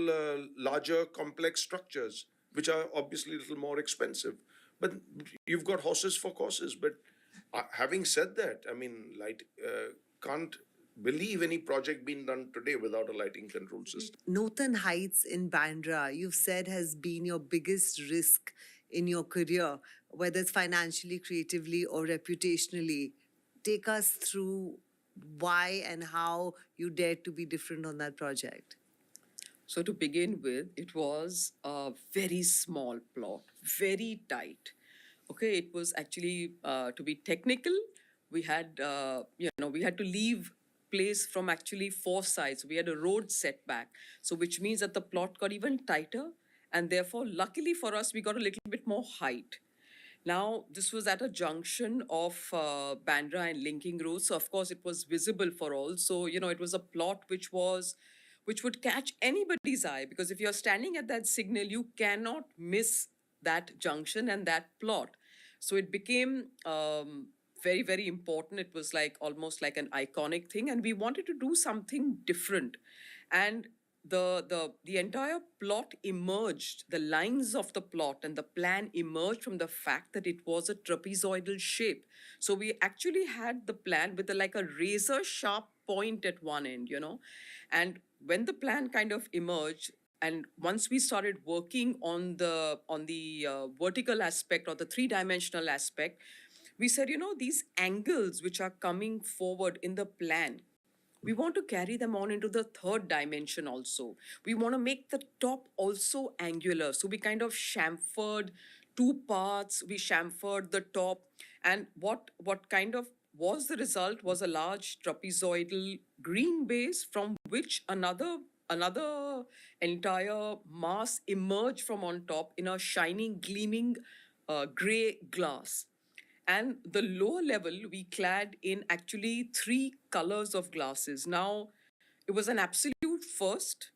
larger, complex structures, which are obviously a little more expensive. But you've got horses for courses. But having said that, I mean, can't believe any project being done today without a lighting control system. Northern Heights in Bandra, you've said, has been your biggest risk in your career, whether it's financially, creatively, or reputationally. Take us through why and how you dared to be different on that project. So to begin with, it was a very small plot, very tight. Okay, it was actually, to be technical, we had, we had to leave place from actually 4 sides. We had a road setback. So which means that the plot got even tighter. And therefore, luckily for us, we got a little bit more height. Now, this was at a junction of Bandra and Linking Road. So, of course, it was visible for all. So, it was a plot which would catch anybody's eye, because if you're standing at that signal, you cannot miss that junction and that plot. So it became very, very important. It was like almost like an iconic thing, and we wanted to do something different. And the entire plot emerged, the lines of the plot and the plan emerged from the fact that it was a trapezoidal shape. So we actually had the plan with like a razor sharp point at one end, and when the plan kind of emerged, and once we started working on the vertical aspect or the 3-dimensional aspect, we said, these angles which are coming forward in the plan, we want to carry them on into the 3rd dimension also. We want to make the top also angular. So we kind of chamfered 2 parts. We chamfered the top. And what kind of was the result was a large trapezoidal green base from which another entire mass emerged from on top in a shining, gleaming gray glass. And the lower level, we clad in actually 3 colors of glasses. Now, it was an absolute first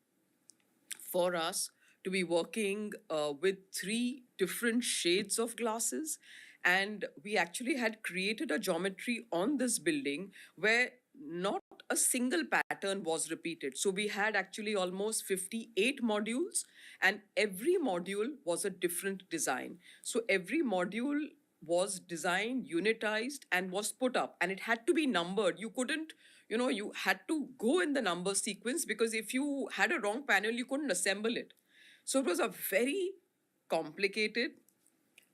for us to be working with 3 different shades of glasses. And we actually had created a geometry on this building where not a single pattern was repeated. So we had actually almost 58 modules, and every module was a different design. So every module was designed, unitized, and was put up, and it had to be numbered. You couldn't, you had to go in the number sequence, because if you had a wrong panel, you couldn't assemble it. So it was a very complicated,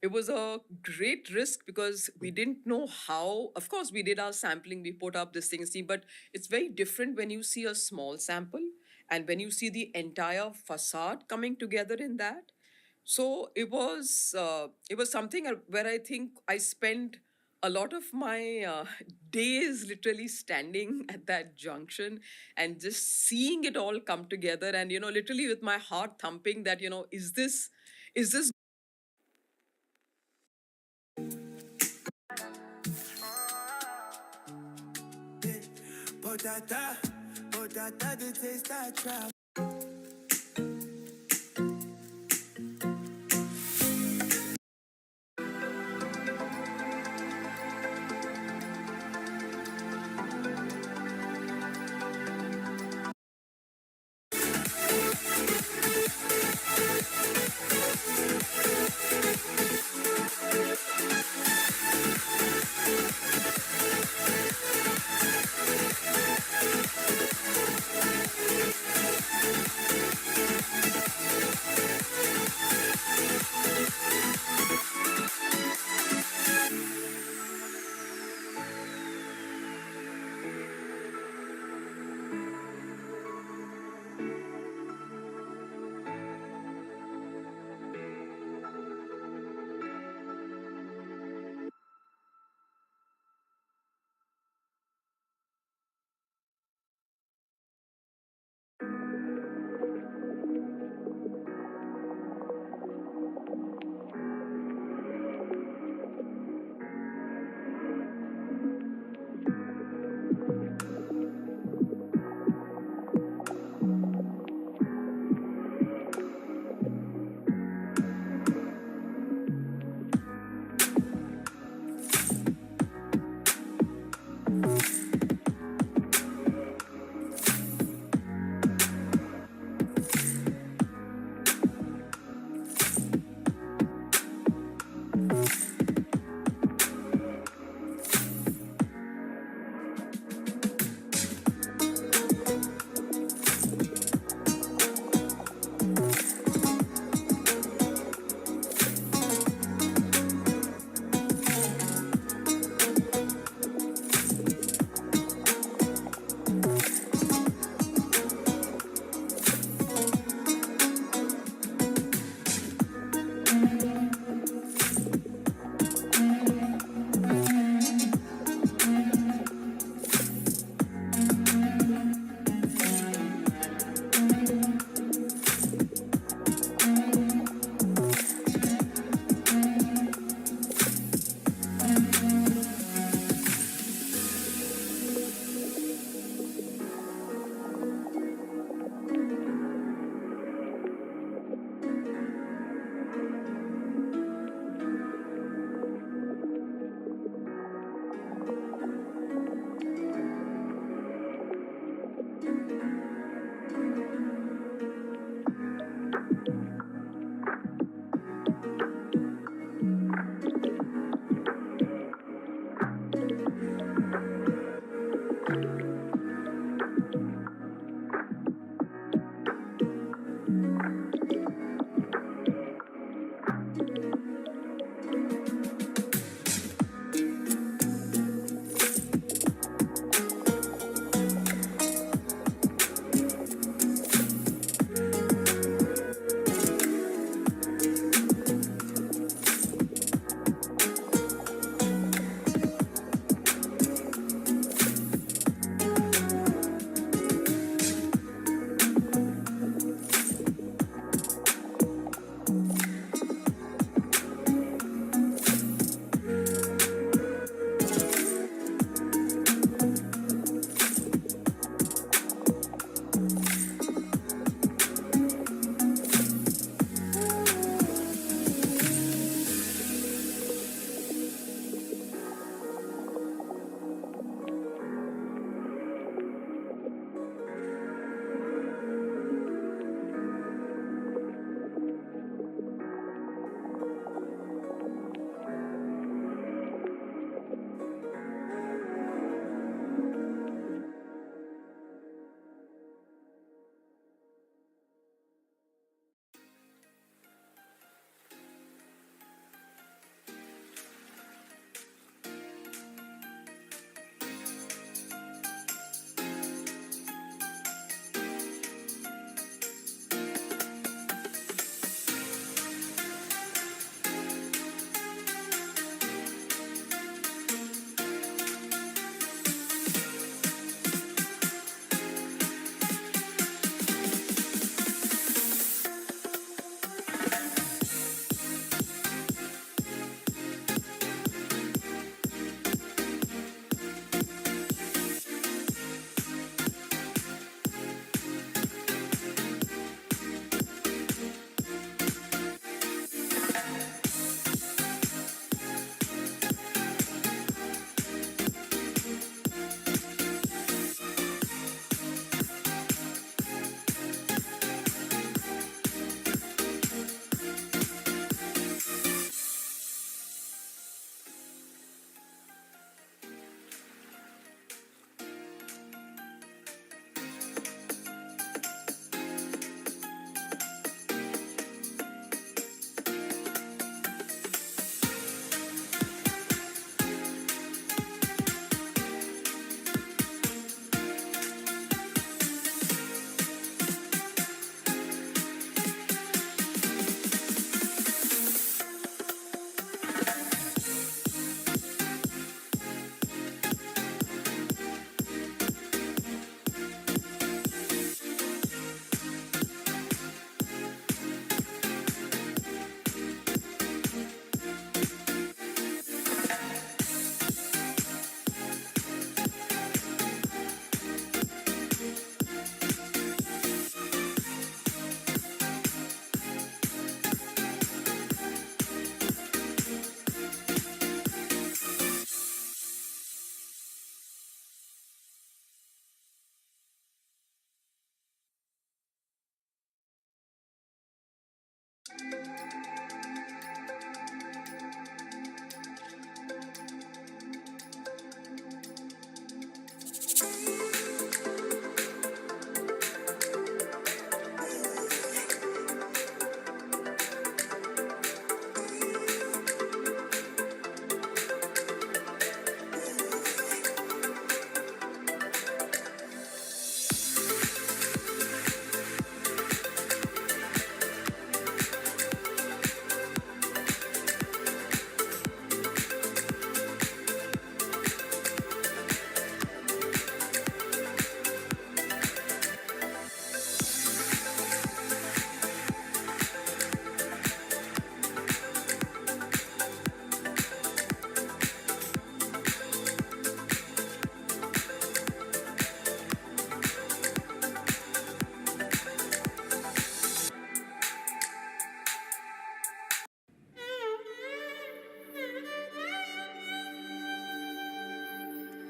it was a great risk, because we didn't know how. Of course, we did our sampling, we put up this thing, but it's very different when you see a small sample and when you see the entire facade coming together in that. So it was something where I think I spent a lot of my days literally standing at that junction and just seeing it all come together, and literally with my heart thumping that is this Potata, the taste I try.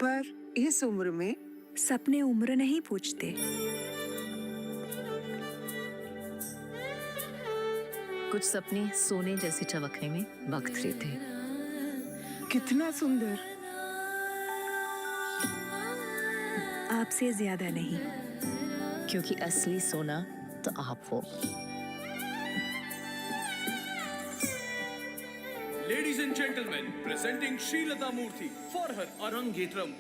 पर इस उम्र में सपने उम्र नहीं पूछते। कुछ सपने सोने जैसे चमकने में वक्त लेते। कितना सुंदर। आपसे ज्यादा नहीं, क्योंकि असली सोना तो आप हो। Ladies and gentlemen, presenting Srilata Murthy for her Arangetram.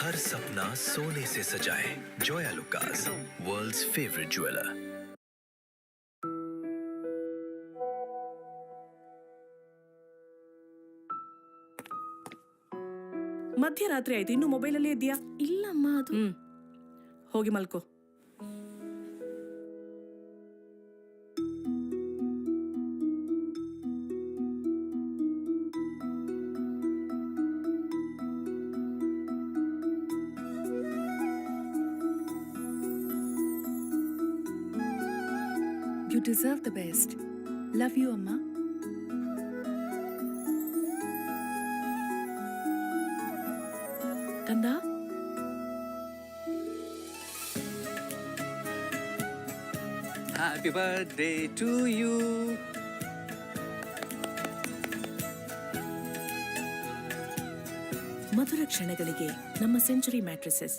हर सपना सोने से सजाए Joyalukkas, world's favourite jeweller. ಮಧ್ಯರಾತ್ರಿ ಆಯ್ತು, ಇನ್ನು ಮೊಬೈಲಲ್ಲೇ ಇದೆಯಾ? ಇಲ್ಲಮ್ಮ, ಅದು ಹೋಗಿ ಮಲ್ಕೋ. You deserve the best. Love you, Amma. Kanda? Happy birthday to you. ಮಧುರ ಕ್ಷಣಗಳಿಗೆ ನಮ್ಮ century matrices.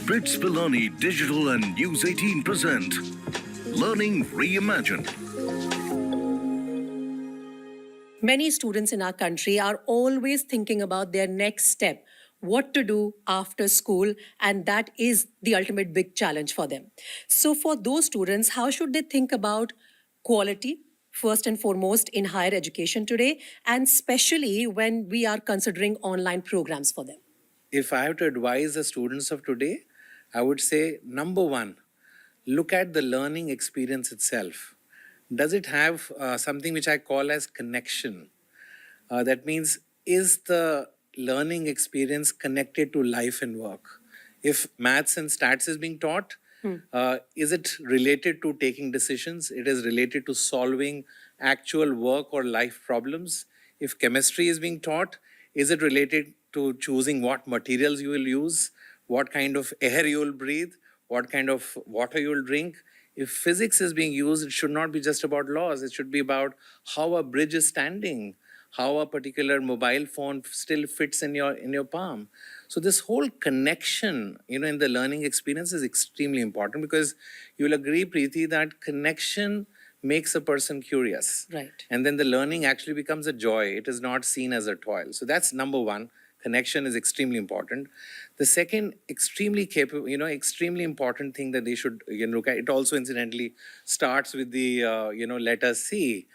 Brits Pilani Digital and News 18 present Learning Reimagined. Many students in our country are always thinking about their next step, what to do after school, and that is the ultimate big challenge for them. So for those students, how should they think about quality, first and foremost, in higher education today, and especially when we are considering online programs for them? If I have to advise the students of today, I would say, number one, look at the learning experience itself. Does it have something which I call as connection? That means, is the learning experience connected to life and work? If maths and stats is being taught, is it related to taking decisions? It is related to solving actual work or life problems. If chemistry is being taught, is it related to choosing what materials you will use, what kind of air you will breathe, what kind of water you will drink? If physics is being used, it should not be just about laws. It should be about how a bridge is standing, how a particular mobile phone still fits in your palm. So this whole connection, in the learning experience is extremely important, because you will agree, Preeti, that connection makes a person curious. Right. And then the learning actually becomes a joy. It is not seen as a toil. So that's number one. Connection is extremely important. The second extremely important thing that they should look at, it also incidentally starts with the, letter C,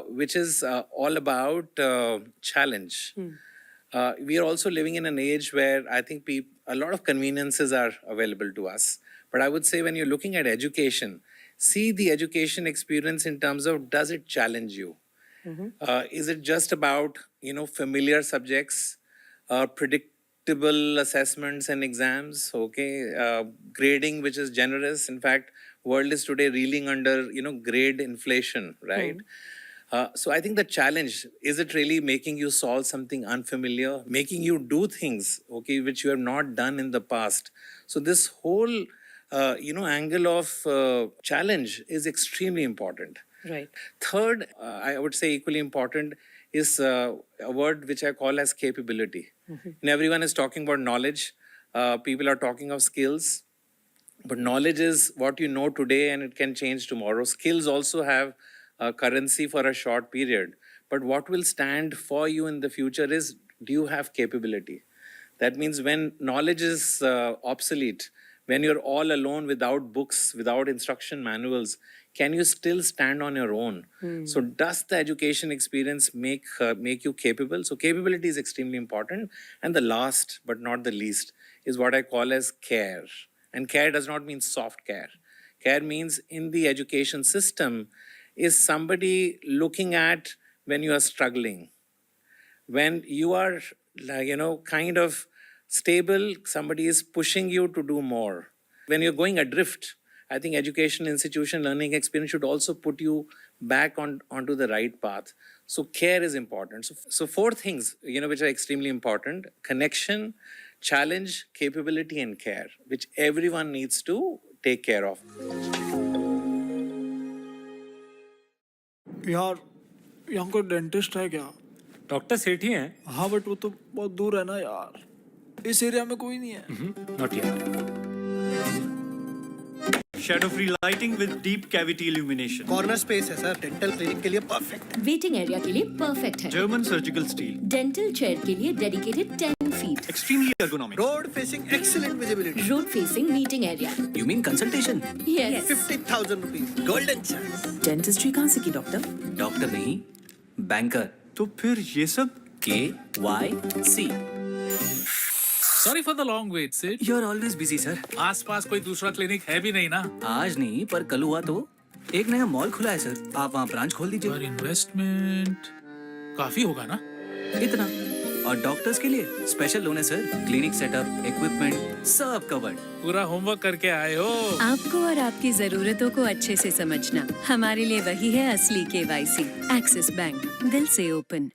which is all about challenge. We are also living in an age where I think a lot of conveniences are available to us. But I would say, when you're looking at education, see the education experience in terms of, does it challenge you? Is it just about, familiar subjects, predictable assessments and exams, grading which is generous? In fact, world is today reeling under, grade inflation, right? So I think the challenge, is it really making you solve something unfamiliar, making you do things, which you have not done in the past? So this whole, angle of challenge is extremely important. Right. Third, I would say equally important, is a word which I call as capability. And everyone is talking about knowledge. People are talking of skills. But knowledge is what you know today, and it can change tomorrow. Skills also have currency for a short period. But what will stand for you in the future is, do you have capability? That means when knowledge is obsolete, when you're all alone without books, without instruction manuals, can you still stand on your own? So does the education experience make you capable? So capability is extremely important. And the last but not the least is what I call as care. And care does not mean soft care. Care means, in the education system, is somebody looking at when you are struggling. When you are, kind of stable, somebody is pushing you to do more. When you're going adrift, I think education institution learning experience should also put you back onto the right path. So care is important. So four things, which are extremely important: connection, challenge, capability, and care, which everyone needs to take care of. यार, यहाँ कोई dentist है क्या? Doctor सेठ ही हैं। हाँ, but वो तो बहुत दूर है ना यार। इस एरिया में कोई नहीं है। Not yet. Shadow-free lighting with deep cavity illumination. Corner space है सर, डेंटल क्लिनिक के लिए परफेक्ट। वेटिंग एरिया के लिए परफेक्ट है। German surgical steel. Dental chair के लिए dedicated 10 feet. Extremely ergonomic. Road facing excellent visibility. Road facing meeting area. You mean consultation? Yes. 50,000 rupees. Golden chance. Dentistry कहाँ से की डॉक्टर? डॉक्टर नहीं, banker. तो फिर ये सब? KYC. Sorry for the long wait, Sid. You're always busy, sir. आसपास कोई दूसरा क्लिनिक है भी नहीं ना? आज नहीं, पर कल हुआ तो एक नया मॉल खुला है सर, आप वहाँ ब्रांच खोल दीजिए। पर इन्वेस्टमेंट काफी होगा ना? इतना। और डॉक्टर्स के लिए स्पेशल लोन है सर, क्लिनिक सेटअप, इक्विपमेंट, सब कवर्ड। पूरा होमवर्क करके आए हो। आपको और आपकी जरूरतों को अच्छे से समझना, हमारे लिए वही है असली KYC। एक्सिस बैंक, दिल से ओपन।